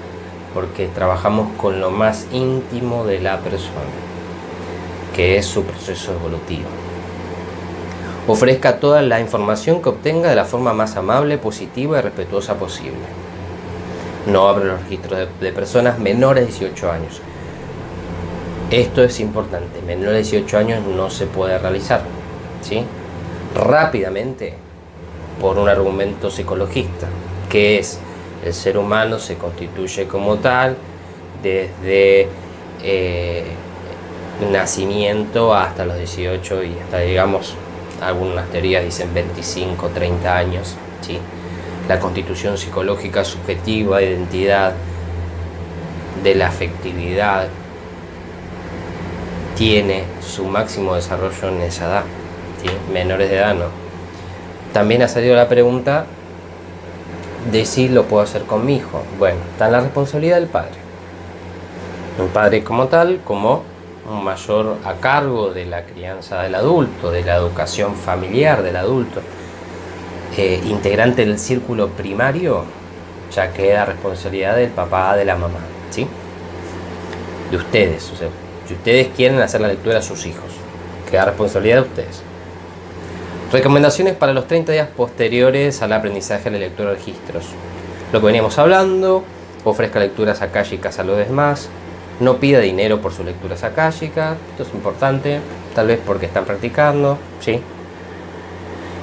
porque trabajamos con lo más íntimo de la persona, que es su proceso evolutivo. Ofrezca toda la información que obtenga de la forma más amable, positiva y respetuosa posible. No abra los registros de personas menores de 18 años. Esto es importante. Menores de 18 años no se puede realizar, ¿sí? Rápidamente, por un argumento psicologista, que es: el ser humano se constituye como tal desde nacimiento hasta los 18 y hasta, digamos, algunas teorías dicen 25, 30 años, ¿sí? La constitución psicológica subjetiva, identidad, de la afectividad tiene su máximo desarrollo en esa edad, ¿sí? Menores de edad no. También ha salido la pregunta de si lo puedo hacer con mi hijo. Bueno, está en la responsabilidad del padre. Un padre como tal, como un mayor a cargo de la crianza del adulto, de la educación familiar del adulto, integrante del círculo primario, ya queda responsabilidad del papá, de la mamá, ¿sí? De ustedes, o sea, si ustedes quieren hacer la lectura a sus hijos, queda responsabilidad de ustedes. Recomendaciones para los 30 días posteriores al aprendizaje de la lectura de registros. Lo que veníamos hablando: ofrezca lecturas akáshicas a los demás, no pida dinero por sus lecturas akáshicas, esto es importante, tal vez porque están practicando, ¿sí?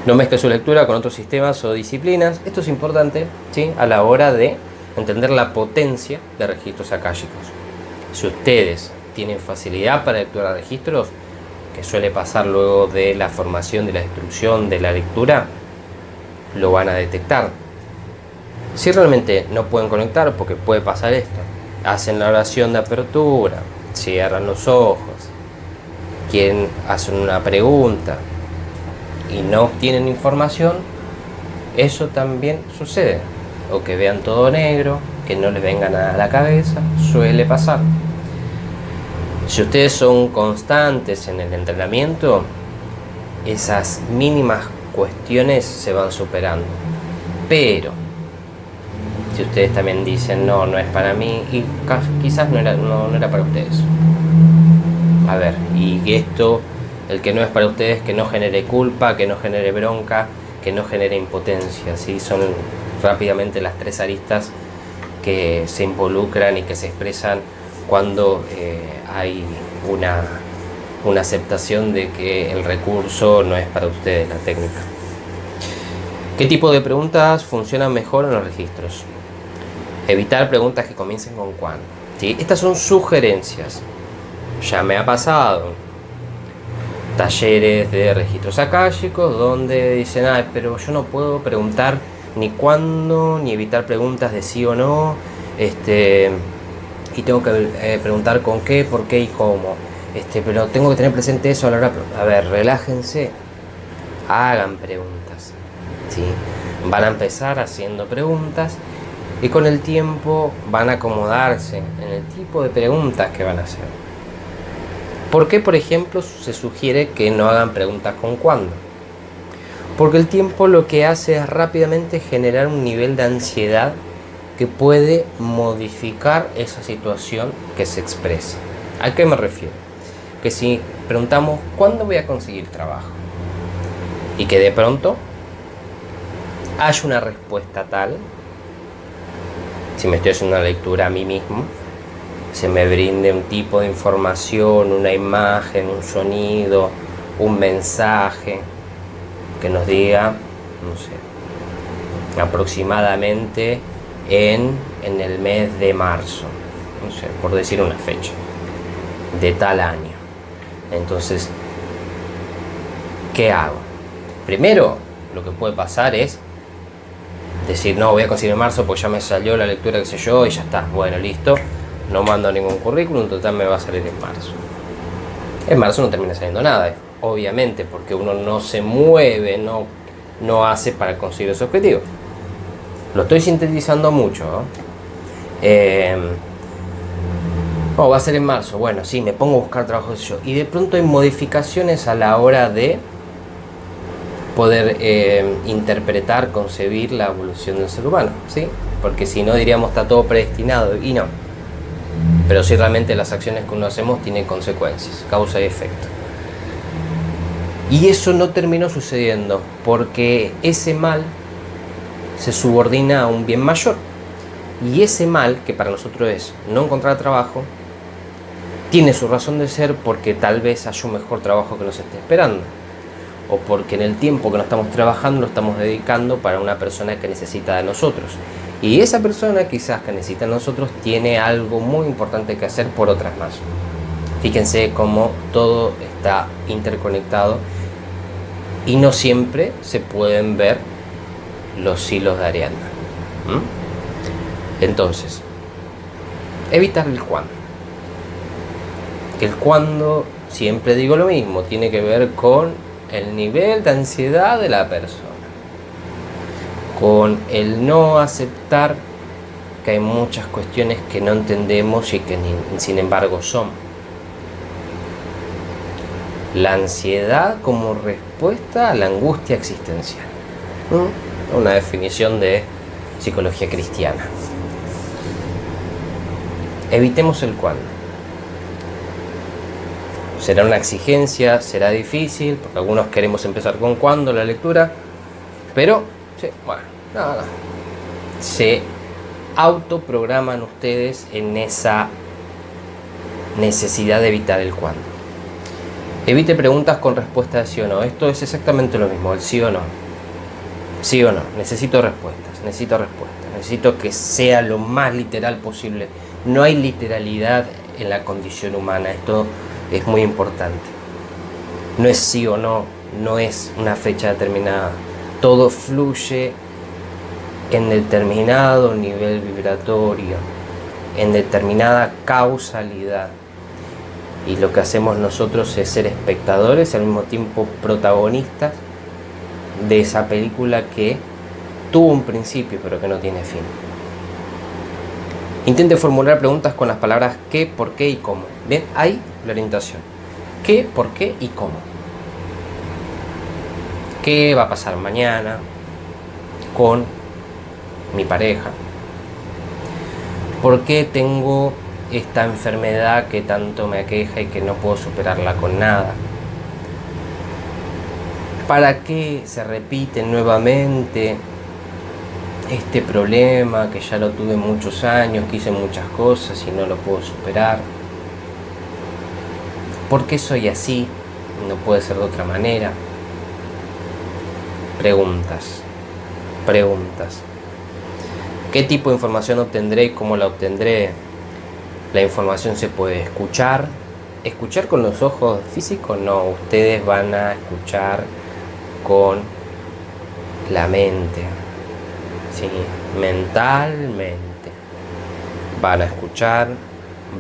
No mezcle su lectura con otros sistemas o disciplinas, esto es importante, ¿sí? A la hora de entender la potencia de registros akáshicos. Si ustedes tienen facilidad para lectura de registros, que suele pasar luego de la formación, de la instrucción, de la lectura, lo van a detectar. Si realmente no pueden conectar, porque puede pasar esto, hacen la oración de apertura, cierran los ojos, quieren hacer una pregunta y no obtienen información, eso también sucede. O que vean todo negro, que no les venga nada a la cabeza, suele pasar. Si ustedes son constantes en el entrenamiento, esas mínimas cuestiones se van superando. Pero si ustedes también dicen no, no es para mí, y quizás no era para ustedes. A ver, y esto, el que no es para ustedes, que no genere culpa, que no genere bronca, que no genere impotencia, ¿sí? Son rápidamente las tres aristas que se involucran y que se expresan cuando hay una aceptación de que el recurso no es para ustedes, la técnica. ¿Qué tipo de preguntas funcionan mejor en los registros? Evitar preguntas que comiencen con cuándo, ¿sí? Estas son sugerencias. Ya me ha pasado talleres de registros akáshicos donde dicen, pero yo no puedo preguntar ni cuándo, ni evitar preguntas de sí o no, y tengo que preguntar con qué, por qué y cómo, pero tengo que tener presente eso a la hora. A ver, relájense, hagan preguntas, ¿sí? Van a empezar haciendo preguntas y con el tiempo van a acomodarse en el tipo de preguntas que van a hacer. ¿Por qué, por ejemplo, se sugiere que no hagan preguntas con cuándo? Porque el tiempo lo que hace es rápidamente generar un nivel de ansiedad que puede modificar esa situación que se expresa. ¿A qué me refiero? Que si preguntamos ¿cuándo voy a conseguir trabajo? Y que de pronto haya una respuesta tal, si me estoy haciendo una lectura a mí mismo, se me brinde un tipo de información, una imagen, un sonido, un mensaje que nos diga, no sé, aproximadamente en el mes de marzo, no sé, por decir una fecha, de tal año. Entonces, ¿qué hago? Primero, lo que puede pasar es decir, no, voy a conseguir en marzo porque ya me salió la lectura, qué sé yo, y ya está, bueno, listo, no mando ningún currículum, total me va a salir en marzo. En marzo no termina saliendo nada, obviamente, porque uno no se mueve, no hace para conseguir ese objetivo. Lo estoy sintetizando mucho, ¿no? Va a ser en marzo, bueno, sí, me pongo a buscar trabajo, yo, y de pronto hay modificaciones a la hora de poder interpretar, concebir la evolución del ser humano, ¿sí? Porque si no diríamos está todo predestinado, y no. Pero si realmente las acciones que uno hacemos tienen consecuencias, causa y efecto. Y eso no terminó sucediendo porque ese mal se subordina a un bien mayor. Y ese mal, que para nosotros es no encontrar trabajo, tiene su razón de ser porque tal vez haya un mejor trabajo que nos esté esperando. O porque en el tiempo que no estamos trabajando lo estamos dedicando para una persona que necesita de nosotros. Y esa persona quizás que necesita de nosotros tiene algo muy importante que hacer por otras más. Fíjense cómo todo está interconectado y no siempre se pueden ver los hilos de Ariadna. Entonces, Evitar el cuándo. El cuándo, siempre digo lo mismo, tiene que ver con el nivel de ansiedad de la persona, con el no aceptar que hay muchas cuestiones que no entendemos y que sin embargo son. La ansiedad como respuesta a la angustia existencial. Una definición de psicología cristiana. Evitemos el cuándo. Será una exigencia, será difícil, porque algunos queremos empezar con cuándo la lectura, pero sí, bueno, nada. Se autoprograman ustedes en esa necesidad de evitar el cuándo. Evite preguntas con respuesta de sí o no. Esto es exactamente lo mismo, el sí o no. Sí o no. Necesito respuestas. Necesito que sea lo más literal posible. No hay literalidad en la condición humana. Esto es muy importante. No es sí o no. No es una fecha determinada. Todo fluye en determinado nivel vibratorio, en determinada causalidad. Y lo que hacemos nosotros es ser espectadores y al mismo tiempo protagonistas de esa película que tuvo un principio pero que no tiene fin. Intente formular preguntas con las palabras qué, por qué y cómo. ¿Ven? Ahí la orientación. ¿Qué, por qué y cómo? ¿Qué va a pasar mañana con mi pareja? ¿Por qué tengo esta enfermedad que tanto me aqueja y que no puedo superarla con nada? ¿Para qué se repite nuevamente este problema que ya lo tuve muchos años, que hice muchas cosas y no lo puedo superar? ¿Por qué soy así? No puede ser de otra manera. Preguntas. ¿Qué tipo de información obtendré y cómo la obtendré? La información se puede escuchar. ¿Escuchar con los ojos físicos? No, ustedes van a escuchar con la mente, ¿sí? Mentalmente. Van a escuchar,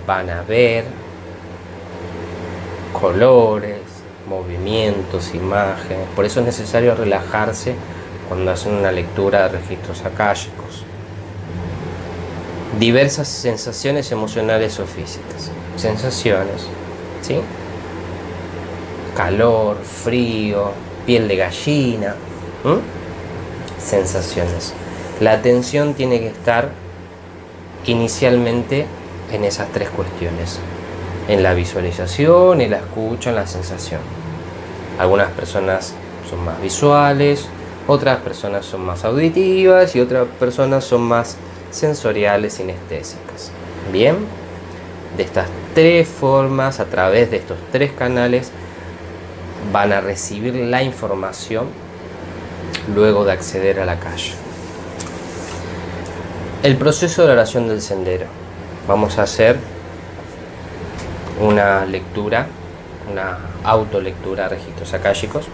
van a ver colores, movimientos, imágenes. Por eso es necesario relajarse cuando hacen una lectura de registros akáshicos. Diversas sensaciones emocionales o físicas. Sensaciones, ¿sí? Calor, frío, piel de gallina. Sensaciones. La atención tiene que estar inicialmente en esas tres cuestiones. En la visualización, en la escucha, en la sensación. Algunas personas son más visuales, otras personas son más auditivas y otras personas son más sensoriales, sinestésicas. Bien, de estas tres formas, a través de estos tres canales, van a recibir la información luego de acceder a la calle. El proceso de la oración del sendero. Vamos a hacer una lectura, una autolectura de registros akáshicos.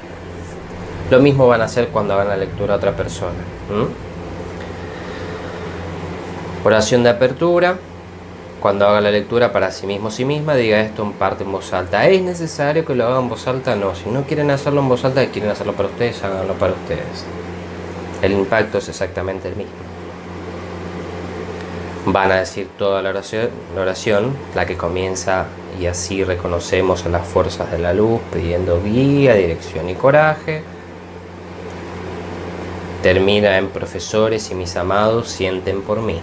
Lo mismo van a hacer cuando hagan la lectura a otra persona. Oración de apertura. Cuando haga la lectura para sí mismo o sí misma, diga esto en parte en voz alta. ¿Es necesario que lo hagan en voz alta? No. Si no quieren hacerlo en voz alta y quieren hacerlo para ustedes, háganlo para ustedes. El impacto es exactamente el mismo. Van a decir toda la oración, la que comienza: y así reconocemos a las fuerzas de la luz, pidiendo guía, dirección y coraje. Termina en: profesores y mis amados, sienten por mí.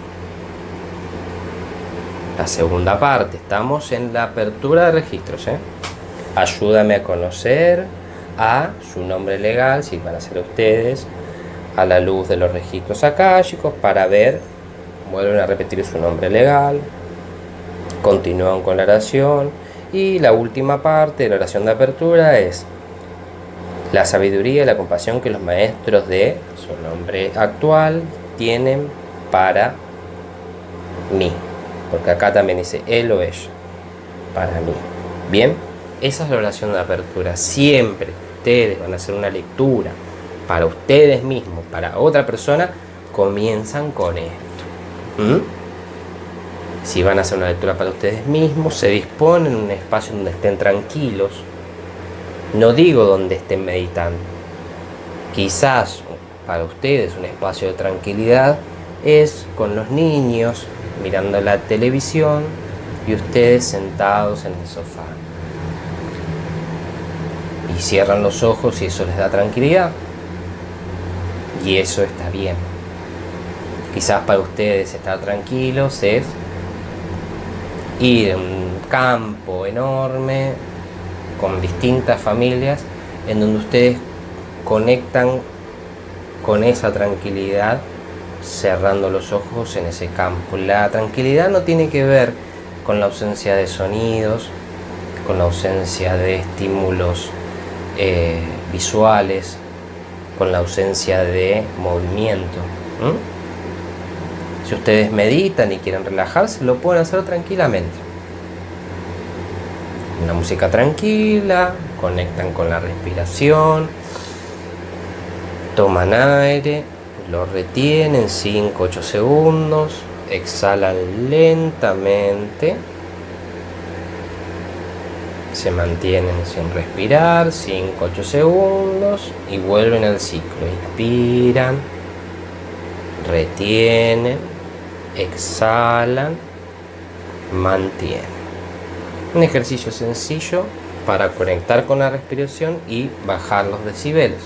La segunda parte, estamos en la apertura de registros. Ayúdame a conocer a su nombre legal, si van a ser ustedes, a la luz de los registros akáshicos, para ver, vuelven a repetir su nombre legal, continúan con la oración, y la última parte de la oración de apertura es la sabiduría y la compasión que los maestros de su nombre actual tienen para mí. Porque acá también dice él o ella, para mí. Bien, esa es la oración de apertura. Siempre ustedes van a hacer una lectura para ustedes mismos, para otra persona, comienzan con esto. Si van a hacer una lectura para ustedes mismos, se disponen en un espacio donde estén tranquilos. No digo donde estén meditando. Quizás para ustedes un espacio de tranquilidad es con los niños mirando la televisión y ustedes sentados en el sofá. Y cierran los ojos y eso les da tranquilidad. Y eso está bien. Quizás para ustedes estar tranquilos es ir a un campo enorme con distintas familias en donde ustedes conectan con esa tranquilidad cerrando los ojos en ese campo. La tranquilidad no tiene que ver con la ausencia de sonidos, con la ausencia de estímulos visuales, con la ausencia de movimiento. Si ustedes meditan y quieren relajarse, lo pueden hacer tranquilamente. Una música tranquila, conectan con la respiración, toman aire, lo retienen 5-8 segundos, exhalan lentamente, se mantienen sin respirar 5-8 segundos y vuelven al ciclo. Inspiran, retienen, exhalan, mantienen. Un ejercicio sencillo para conectar con la respiración y bajar los decibeles.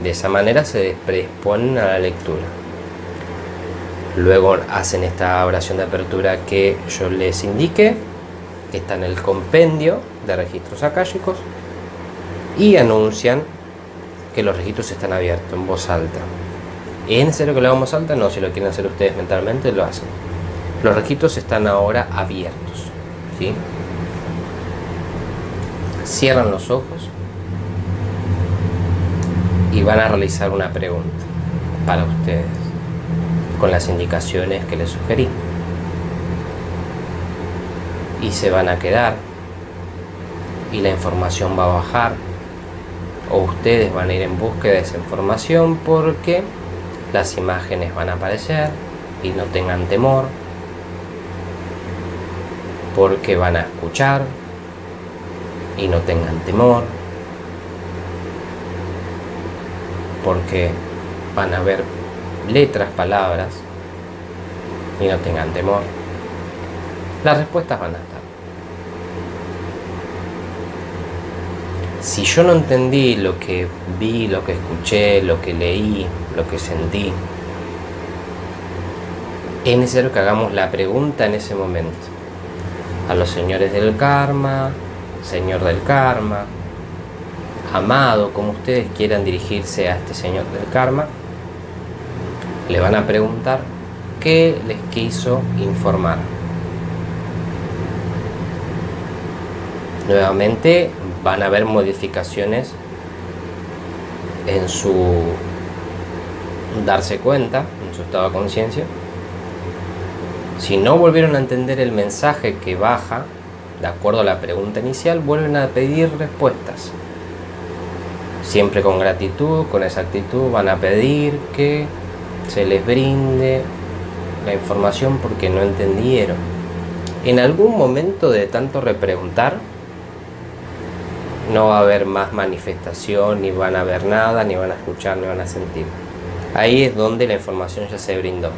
De esa manera se predisponen a la lectura. Luego hacen esta oración de apertura que yo les indiqué, que está en el compendio de registros akáshicos, y anuncian que los registros están abiertos en voz alta. ¿Es necesario que lo hagan en voz alta? No, si lo quieren hacer ustedes mentalmente, lo hacen. Los registros están ahora abiertos, ¿sí? Cierran los ojos y van a realizar una pregunta para ustedes con las indicaciones que les sugerí. Y se van a quedar y la información va a bajar, o ustedes van a ir en búsqueda de esa información porque las imágenes van a aparecer y no tengan temor, porque van a escuchar y no tengan temor, porque van a ver letras, palabras y no tengan temor. Las respuestas van a estar. Si yo no entendí lo que vi, lo que escuché, lo que leí, lo que sentí, es necesario que hagamos la pregunta en ese momento. A los señores del karma, señor del karma, amado, como ustedes quieran dirigirse a este señor del karma, le van a preguntar qué les quiso informar. Nuevamente van a haber modificaciones en su darse cuenta, en su estado de conciencia. Si no volvieron a entender el mensaje que baja, de acuerdo a la pregunta inicial, vuelven a pedir respuestas. Siempre con gratitud, con esa actitud, van a pedir que se les brinde la información porque no entendieron. En algún momento de tanto repreguntar, no va a haber más manifestación, ni van a ver nada, ni van a escuchar, ni van a sentir. Ahí es donde la información ya se brindó.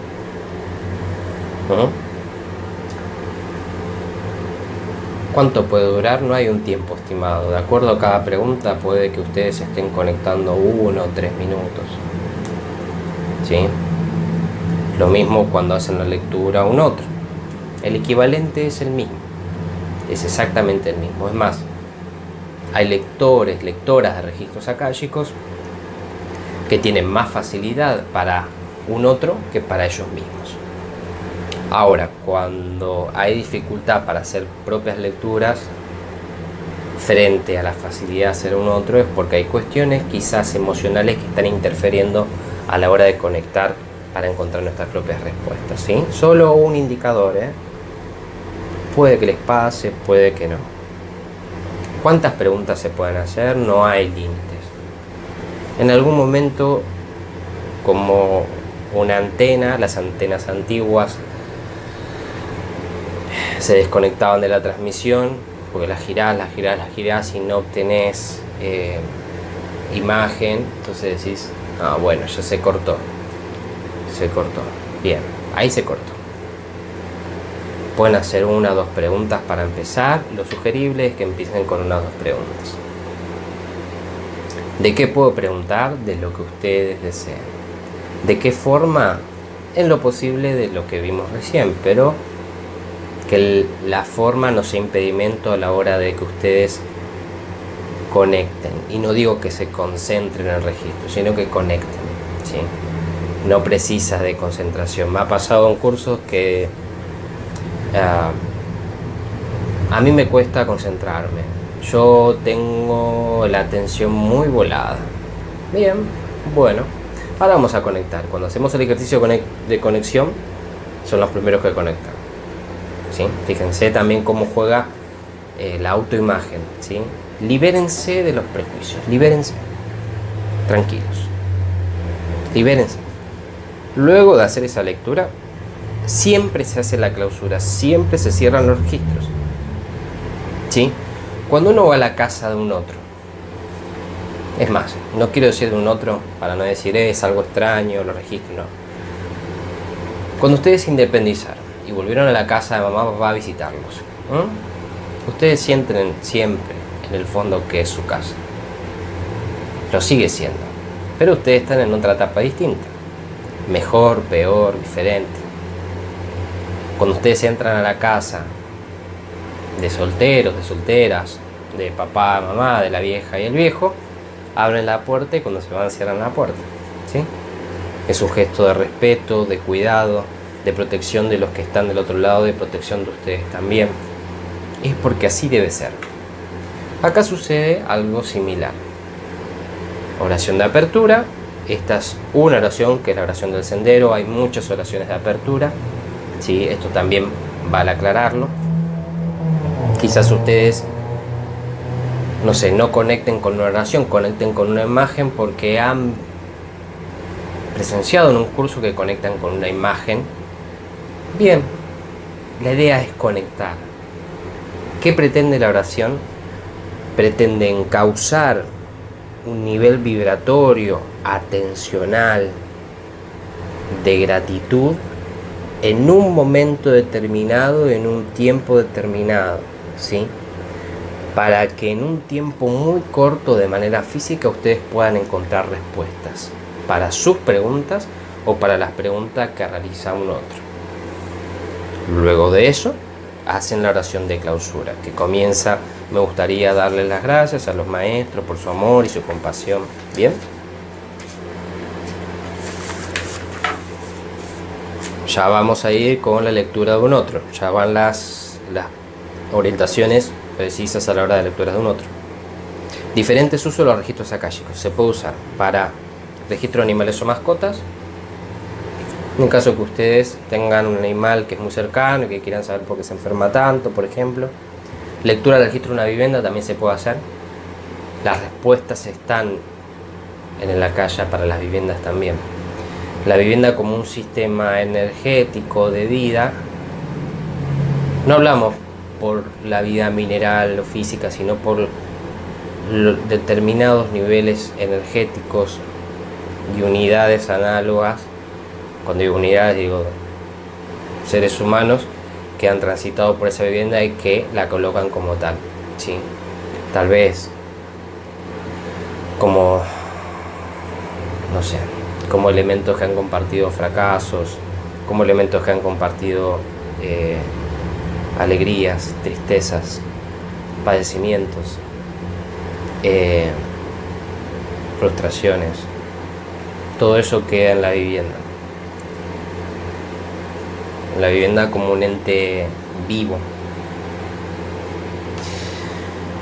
¿Cuánto puede durar? No hay un tiempo estimado. De acuerdo a cada pregunta puede que ustedes estén conectando 1 o 3 minutos. ¿Sí? Lo mismo cuando hacen la lectura a un otro. El equivalente es el mismo. Es exactamente el mismo. Es más, hay lectores, lectoras de registros akáshicos que tienen más facilidad para un otro que para ellos mismos. Ahora, cuando hay dificultad para hacer propias lecturas frente a la facilidad de hacer un otro, es porque hay cuestiones quizás emocionales que están interfiriendo a la hora de conectar para encontrar nuestras propias respuestas, ¿sí? Solo un indicador, puede que les pase, puede que no. ¿Cuántas preguntas se pueden hacer? No hay límites. En algún momento, como una antena, las antenas antiguas se desconectaban de la transmisión, porque la girás y no obtenés imagen, entonces decís, ah, bueno, ya se cortó, bien, ahí se cortó. Pueden hacer 1 o 2 preguntas para empezar. Lo sugerible es que empiecen con 1 o 2 preguntas. ¿De qué puedo preguntar? De lo que ustedes deseen. ¿De qué forma? En lo posible de lo que vimos recién, pero que la forma no sea impedimento a la hora de que ustedes conecten. Y no digo que se concentren en el registro, sino que conecten, ¿sí? No precisa de concentración. Me ha pasado en cursos que a mí me cuesta concentrarme. Yo tengo la atención muy volada. Bien, bueno, ahora vamos a conectar. Cuando hacemos el ejercicio de conexión, son los primeros que conectan, ¿sí? Fíjense también cómo juega la autoimagen, ¿sí? Libérense de los prejuicios, libérense, tranquilos, libérense. Luego de hacer esa lectura, siempre se hace la clausura, siempre se cierran los registros, ¿sí? Cuando uno va a la casa de un otro, es más, no quiero decir de un otro para no decir es algo extraño, los registros, no. Cuando ustedes se independizaron y volvieron a la casa de mamá, papá a visitarlos, ustedes sienten siempre en el fondo que es su casa. Lo sigue siendo, pero ustedes están en otra etapa distinta, mejor, peor, diferente. Cuando ustedes entran a la casa de solteros, de solteras, de papá, mamá, de la vieja y el viejo, abren la puerta y cuando se van cierran la puerta, ¿sí? Es un gesto de respeto, de cuidado, de protección de los que están del otro lado, de protección de ustedes también. Es porque así debe ser. Acá sucede algo similar. Oración de apertura. Esta es una oración, que es la oración del sendero. Hay muchas oraciones de apertura, ¿sí? Esto también vale aclararlo. Quizás ustedes, no sé, no conecten con una oración, conecten con una imagen porque han presenciado en un curso que conectan con una imagen. Bien, la idea es conectar. ¿Qué pretende la oración? Pretende encauzar un nivel vibratorio, atencional, de gratitud en un momento determinado, en un tiempo determinado, ¿sí? Para que en un tiempo muy corto, de manera física, ustedes puedan encontrar respuestas para sus preguntas o para las preguntas que realiza un otro. Luego de eso, hacen la oración de clausura, que comienza: me gustaría darles las gracias a los maestros por su amor y su compasión. ¿Bien? Ya vamos a ir con la lectura de un otro. Ya van las orientaciones precisas a la hora de lectura de un otro. Diferentes usos de los registros akáshicos. Se puede usar para registro de animales o mascotas. En caso que ustedes tengan un animal que es muy cercano y que quieran saber por qué se enferma tanto, por ejemplo. Lectura del registro de una vivienda también se puede hacer. Las respuestas están en el akasha para las viviendas también. La vivienda como un sistema energético de vida. No hablamos por la vida mineral o física, sino por determinados niveles energéticos y unidades análogas. Cuando digo unidades, digo seres humanos que han transitado por esa vivienda y que la colocan como tal, ¿sí? Tal vez como, no sé, como elementos que han compartido fracasos, como elementos que han compartido alegrías, tristezas, padecimientos, frustraciones. Todo eso queda en la vivienda. La vivienda como un ente vivo.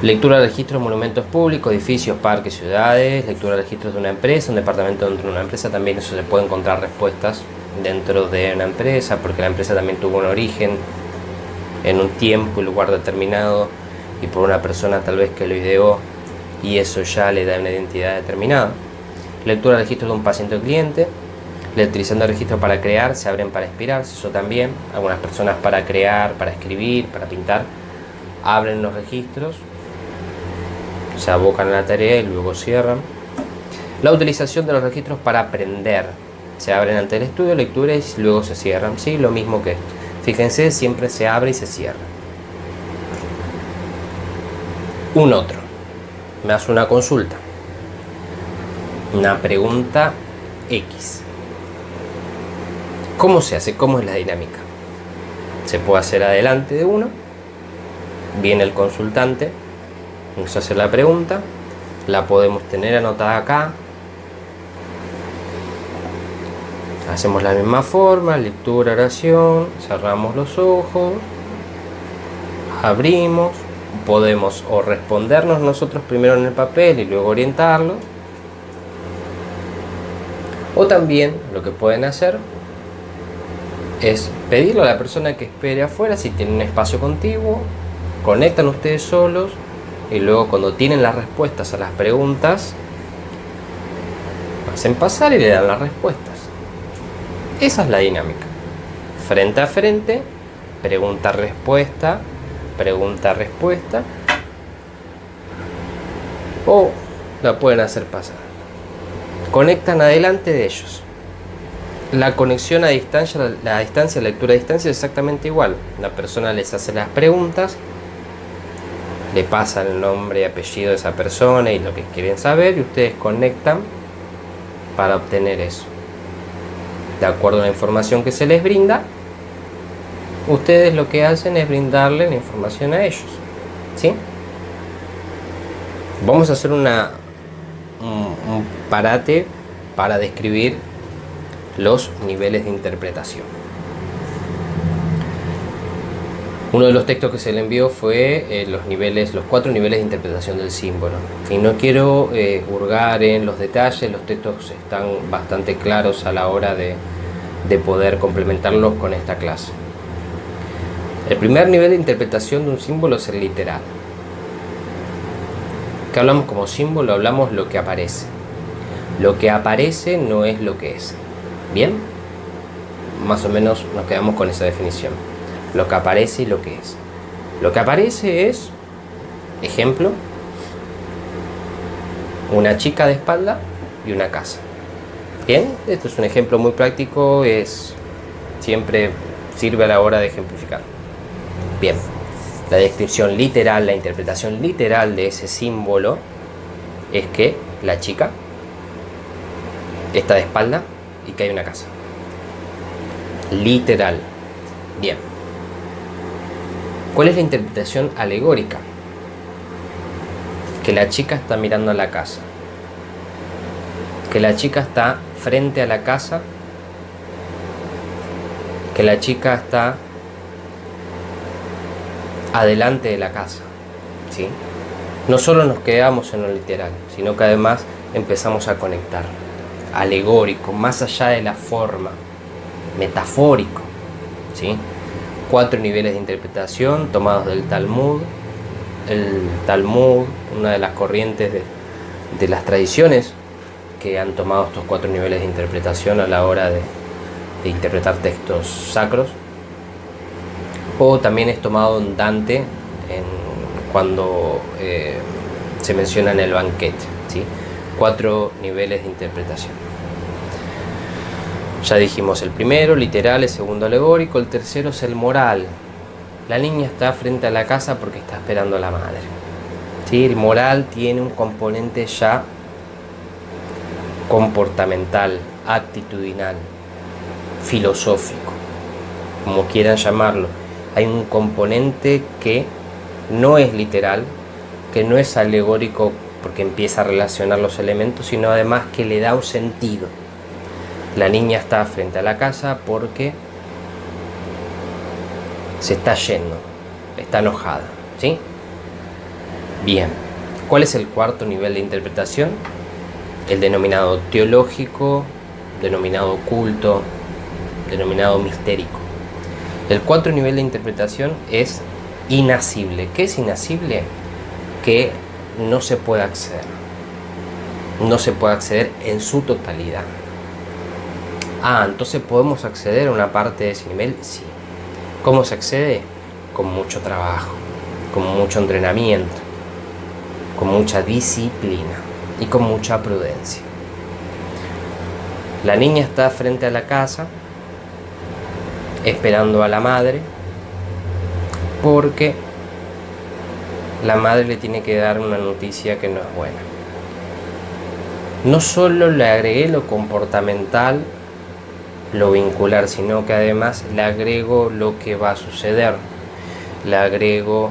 Lectura de registros de monumentos públicos, edificios, parques, ciudades. Lectura de registros de una empresa, un departamento dentro de una empresa. También eso se puede encontrar respuestas dentro de una empresa, porque la empresa también tuvo un origen en un tiempo y lugar determinado, y por una persona tal vez que lo ideó, y eso ya le da una identidad determinada. Lectura de registros de un paciente o cliente. Utilizando el registro para crear, se abren para inspirarse, eso también. Algunas personas para crear, para escribir, para pintar, abren los registros, se abocan a la tarea y luego cierran. La utilización de los registros para aprender, se abren ante el estudio, lectura y luego se cierran. Sí, lo mismo que esto. Fíjense, siempre se abre y se cierra. Un otro, me hace una consulta, una pregunta X. ¿Cómo se hace? ¿Cómo es la dinámica? Se puede hacer adelante de uno, viene el consultante, nos hace la pregunta, la podemos tener anotada acá, hacemos la misma forma, lectura, oración, cerramos los ojos, abrimos, podemos o respondernos nosotros primero en el papel y luego orientarlo, o también lo que pueden hacer es pedirle a la persona que espere afuera si tiene un espacio contiguo, conectan ustedes solos y luego cuando tienen las respuestas a las preguntas hacen pasar y le dan las respuestas. Esa es la dinámica. Frente a frente, pregunta-respuesta, pregunta-respuesta, o la pueden hacer pasar. Conectan adelante de ellos. La conexión a distancia, la distancia, la lectura a distancia es exactamente igual. La persona les hace las preguntas, le pasan el nombre y apellido de esa persona y lo que quieren saber y ustedes conectan para obtener eso. De acuerdo a la información que se les brinda, ustedes lo que hacen es brindarle la información a ellos. ¿Sí? Vamos a hacer un parate para describir los niveles de interpretación. Uno de los textos que se le envió fue los 4 niveles de interpretación del símbolo. Y no quiero hurgar en los detalles, los textos están bastante claros a la hora de poder complementarlos con esta clase. El primer nivel de interpretación de un símbolo es el literal. ¿Qué hablamos como símbolo? Hablamos lo que aparece. Lo que aparece no es lo que es. ¿Bien? Más o menos nos quedamos con esa definición. Lo que aparece y lo que es. Lo que aparece es, ejemplo, una chica de espalda y una casa. Bien, esto es un ejemplo muy práctico, siempre sirve a la hora de ejemplificar. Bien, la descripción literal, la interpretación literal de ese símbolo es que la chica está de espalda y que hay una casa. Literal. Bien. ¿Cuál es la interpretación alegórica? Que la chica está mirando a la casa. Que la chica está frente a la casa. Que la chica está adelante de la casa. ¿Sí? No solo nos quedamos en lo literal, sino que además empezamos a conectar. Alegórico, más allá de la forma, metafórico. ¿Sí? 4 niveles de interpretación tomados del Talmud. El Talmud, una de las corrientes de las tradiciones que han tomado estos 4 niveles de interpretación a la hora de interpretar textos sacros. O también es tomado en Dante cuando se menciona en el banquete. ¿Sí? 4 niveles de interpretación. Ya dijimos el primero, literal, el segundo, alegórico, el tercero es el moral. La niña está frente a la casa porque está esperando a la madre. ¿Sí? El moral tiene un componente ya comportamental, actitudinal, filosófico, como quieran llamarlo. Hay un componente que no es literal, que no es alegórico porque empieza a relacionar los elementos, sino además que le da un sentido. La niña está frente a la casa porque se está yendo, está enojada, ¿sí? Bien. ¿Cuál es el cuarto nivel de interpretación? El denominado teológico, denominado oculto, denominado mistérico. El cuarto nivel de interpretación es inasible. ¿Qué es inasible? Que no se puede acceder. No se puede acceder en su totalidad. Entonces podemos acceder a una parte de ese nivel, sí. ¿Cómo se accede? Con mucho trabajo, con mucho entrenamiento, con mucha disciplina y con mucha prudencia. La niña está frente a la casa esperando a la madre porque la madre le tiene que dar una noticia que no es buena. No solo le agregué lo comportamental, lo vincular, sino que además le agrego lo que va a suceder, le agrego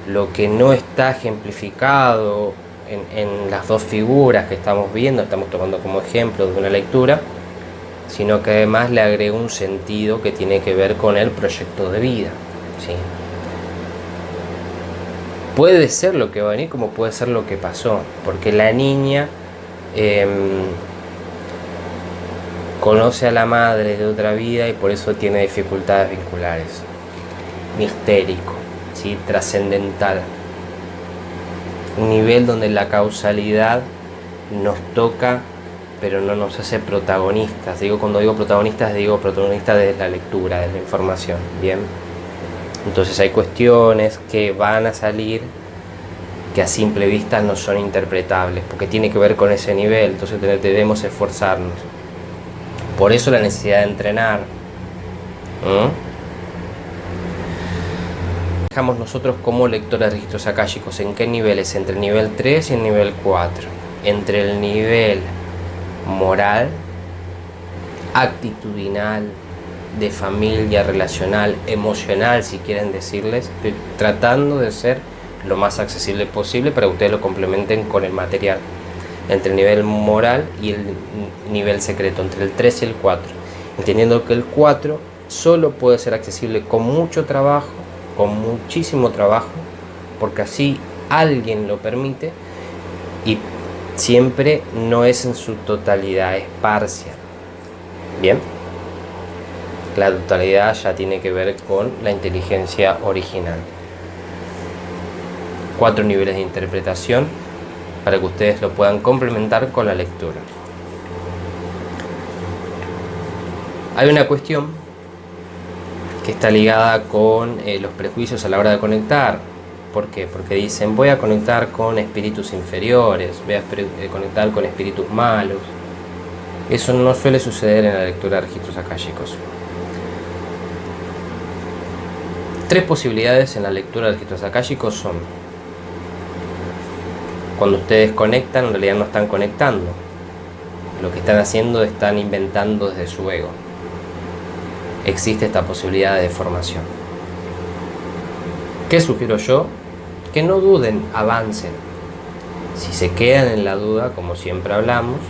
lo que no está ejemplificado en las dos figuras que estamos viendo, estamos tomando como ejemplo de una lectura, sino que además le agrego un sentido que tiene que ver con el proyecto de vida, ¿sí? Puede ser lo que va a venir como puede ser lo que pasó, porque la niña conoce a la madre de otra vida y por eso tiene dificultades vinculares. Mistérico, ¿sí? Trascendental. Un nivel donde la causalidad nos toca, pero no nos hace protagonistas. Cuando digo protagonistas de la lectura, de la información. Bien. Entonces hay cuestiones que van a salir que a simple vista no son interpretables, porque tiene que ver con ese nivel, entonces debemos esforzarnos. Por eso la necesidad de entrenar. Dejamos nosotros como lectores de registros akáshicos, ¿en qué niveles? Entre el nivel 3 y el nivel 4. Entre el nivel moral, actitudinal, de familia, relacional, emocional, si quieren decirles. Estoy tratando de ser lo más accesible posible para que ustedes lo complementen con el material. Entre el nivel moral y el nivel secreto, entre el 3 y el 4. Entendiendo que el 4 solo puede ser accesible con mucho trabajo, con muchísimo trabajo, porque así alguien lo permite, y siempre no es en su totalidad, es parcial. Bien. La totalidad ya tiene que ver con la inteligencia original. 4 niveles de interpretación para que ustedes lo puedan complementar con la lectura. Hay una cuestión que está ligada con los prejuicios a la hora de conectar. ¿Por qué? Porque dicen, voy a conectar con espíritus inferiores, voy a conectar con espíritus malos. Eso no suele suceder en la lectura de registros akáshicos. 3 posibilidades en la lectura de registros akáshicos son: cuando ustedes conectan, en realidad no están conectando. Lo que están haciendo, están inventando desde su ego. Existe esta posibilidad de deformación. ¿Qué sugiero yo? Que no duden, avancen. Si se quedan en la duda, como siempre hablamos,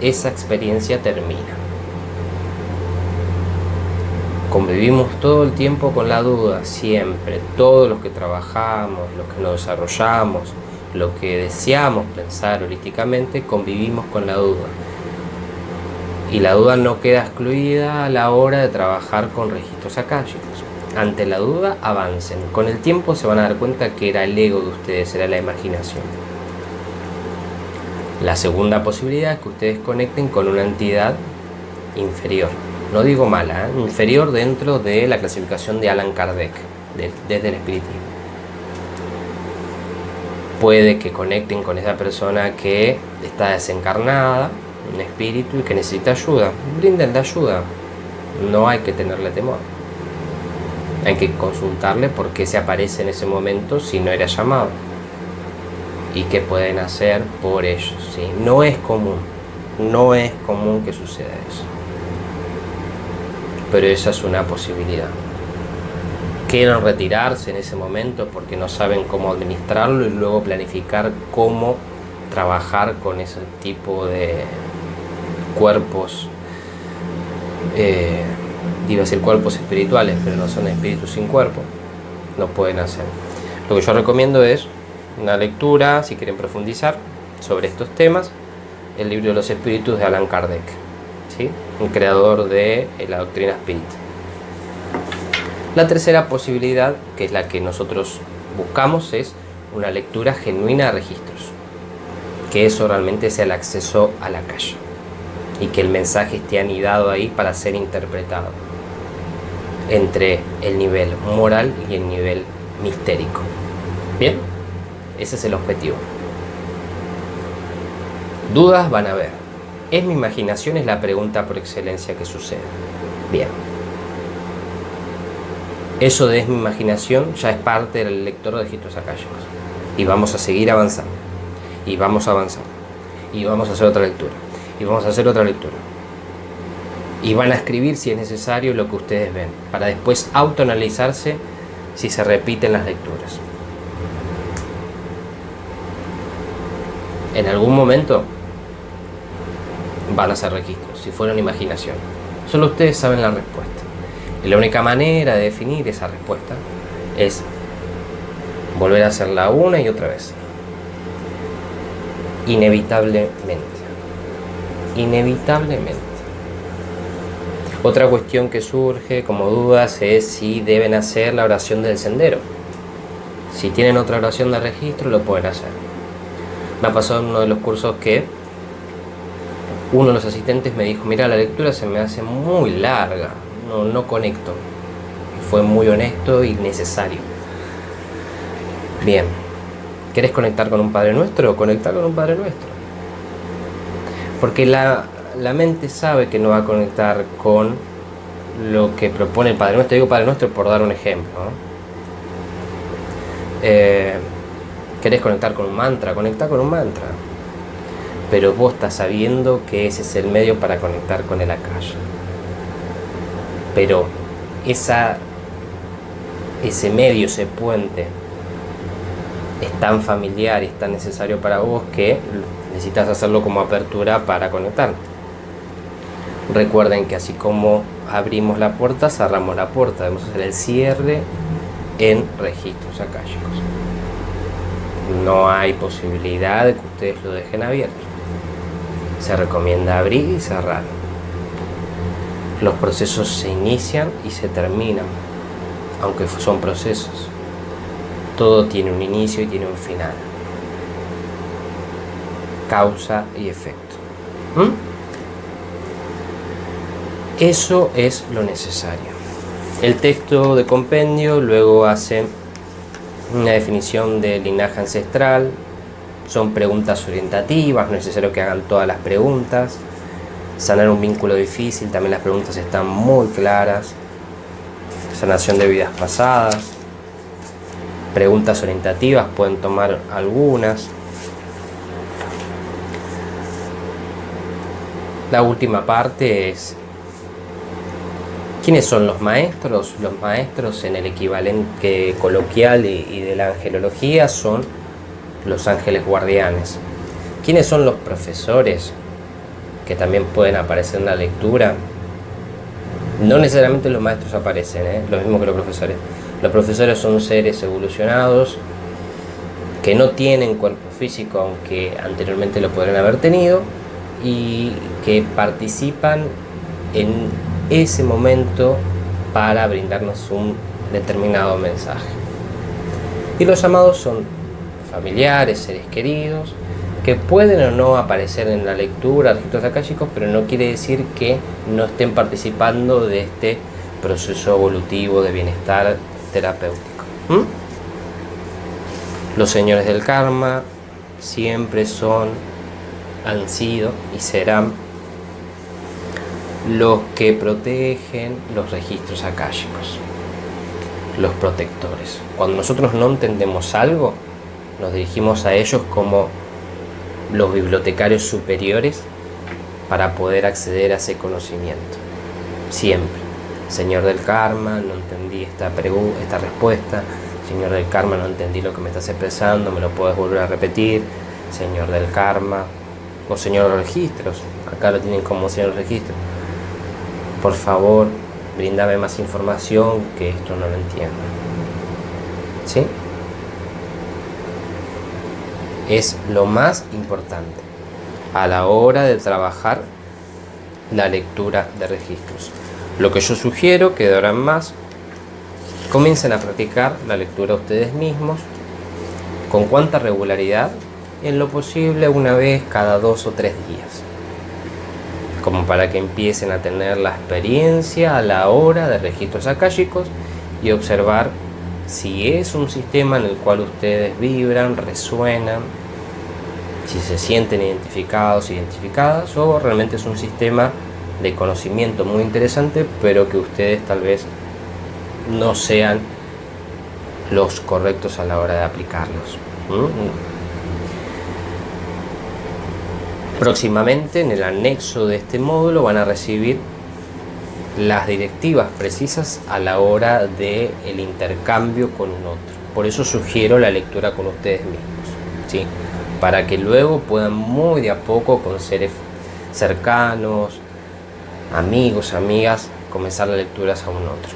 esa experiencia termina. Convivimos todo el tiempo con la duda, siempre. Todos los que trabajamos, los que nos desarrollamos, lo que deseamos pensar holísticamente, convivimos con la duda. Y la duda no queda excluida a la hora de trabajar con registros akáshicos. Ante la duda, avancen. Con el tiempo se van a dar cuenta que era el ego de ustedes, era la imaginación. La segunda posibilidad es que ustedes conecten con una entidad inferior. No digo mala, inferior dentro de la clasificación de Allan Kardec, desde el espiritismo. Puede que conecten con esa persona que está desencarnada, un espíritu, y que necesita ayuda. Brindenle ayuda. No hay que tenerle temor. Hay que consultarle por qué se aparece en ese momento si no era llamado. Y qué pueden hacer por ellos, ¿sí? No es común que suceda eso. Pero esa es una posibilidad. Quieren retirarse en ese momento porque no saben cómo administrarlo y luego planificar cómo trabajar con ese tipo de cuerpos, iba a decir cuerpos espirituales, pero no son espíritus sin cuerpo, no pueden hacer. Lo que yo recomiendo es una lectura, si quieren profundizar sobre estos temas, el libro de los espíritus de Allan Kardec, ¿sí? Un creador de la doctrina espírita. La tercera posibilidad, que es la que nosotros buscamos, es una lectura genuina de registros, que eso realmente sea el acceso a la calle. y que el mensaje esté anidado ahí para ser interpretado entre el nivel moral y el nivel mistérico. Bien, ese es el objetivo. Dudas van a haber. ¿Es mi imaginación? Es la pregunta por excelencia que sucede. Bien. Eso de es mi imaginación ya es parte del lector de registros akáshicos. Y vamos a seguir avanzando. Y vamos a avanzar. Y vamos a hacer otra lectura. Y vamos a hacer otra lectura. Y van a escribir si es necesario lo que ustedes ven, para después autoanalizarse si se repiten las lecturas. En algún momento van a hacer registros, si fueron imaginación. Solo ustedes saben la respuesta. Y la única manera de definir esa respuesta es volver a hacerla una y otra vez. Inevitablemente. Inevitablemente. Otra cuestión que surge como dudas es si deben hacer la oración del sendero. Si tienen otra oración de registro, lo pueden hacer. Me ha pasado en uno de los cursos que uno de los asistentes me dijo: mira, la lectura se me hace muy larga, no conecto. Y fue muy honesto y necesario. Bien, ¿querés conectar con un Padre Nuestro? Conectar con un Padre Nuestro. Porque la mente sabe que no va a conectar con lo que propone el Padre Nuestro. Digo Padre Nuestro por dar un ejemplo, ¿no? ¿Querés conectar con un mantra? Conecta con un mantra. Pero vos estás sabiendo que ese es el medio para conectar con el Akasha. Pero ese medio, ese puente, es tan familiar y es tan necesario para vos que necesitas hacerlo como apertura para conectar. Recuerden que así como abrimos la puerta, cerramos la puerta. Debemos hacer el cierre en registros akáshicos. No hay posibilidad de que ustedes lo dejen abierto. Se recomienda abrir y cerrar. Los procesos se inician y se terminan, aunque son procesos. Todo tiene un inicio y tiene un final. Causa y efecto. Eso es lo necesario. El texto de compendio luego hace una definición de linaje ancestral. Son preguntas orientativas, no es necesario que hagan todas las preguntas. Sanar un vínculo difícil, también las preguntas están muy claras. Sanación de vidas pasadas. Preguntas orientativas, pueden tomar algunas. La última parte es: ¿quiénes son los maestros? Los maestros en el equivalente coloquial y de la angelología son los ángeles guardianes. ¿Quiénes son los profesores? Que también pueden aparecer en la lectura. No necesariamente los maestros aparecen, lo mismo que los profesores. Los profesores son seres evolucionados que no tienen cuerpo físico, aunque anteriormente lo podrían haber tenido, y que participan en ese momento para brindarnos un determinado mensaje. Y los amados son familiares, seres queridos, que pueden o no aparecer en la lectura de registros akáshicos, pero no quiere decir que no estén participando de este proceso evolutivo de bienestar terapéutico. Los señores del karma siempre son, han sido y serán los que protegen los registros akáshicos, los protectores. Cuando nosotros no entendemos algo, nos dirigimos a ellos como los bibliotecarios superiores para poder acceder a ese conocimiento. Siempre: Señor del karma, no entendí esta respuesta. Señor del karma, no entendí lo que me estás expresando, ¿me lo puedes volver a repetir? Señor del karma, o señor de los registros, acá lo tienen como señor de registros. Por favor, bríndame más información, que esto no lo entiendo. ¿Sí? Es lo más importante a la hora de trabajar la lectura de registros. Lo que yo sugiero, que de ahora en más comiencen a practicar la lectura ustedes mismos. ¿Con cuánta regularidad? En lo posible una vez cada 2 o 3 días. como para que empiecen a tener la experiencia a la hora de registros akáshicos y observar si es un sistema en el cual ustedes vibran, resuenan, si se sienten identificados, identificadas, o realmente es un sistema de conocimiento muy interesante, pero que ustedes tal vez no sean los correctos a la hora de aplicarlos. Próximamente, en el anexo de este módulo, van a recibir las directivas precisas a la hora del intercambio con un otro. Por eso sugiero la lectura con ustedes mismos, ¿sí? Para que luego puedan muy de a poco, con seres cercanos, amigos, amigas, comenzar las lecturas a un otro.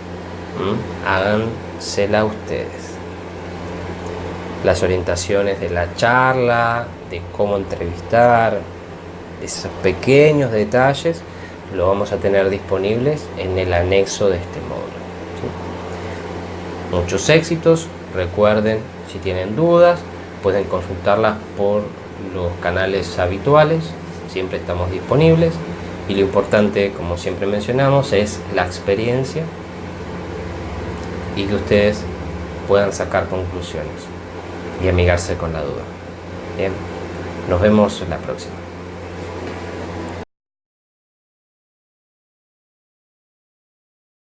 Hágansela ustedes. Las orientaciones de la charla, de cómo entrevistar, esos pequeños detalles, lo vamos a tener disponibles en el anexo de este módulo, ¿sí? Muchos éxitos. Recuerden, si tienen dudas, pueden consultarlas por los canales habituales, siempre estamos disponibles, y lo importante, como siempre mencionamos, es la experiencia y que ustedes puedan sacar conclusiones y amigarse con la duda. Bien, nos vemos la próxima.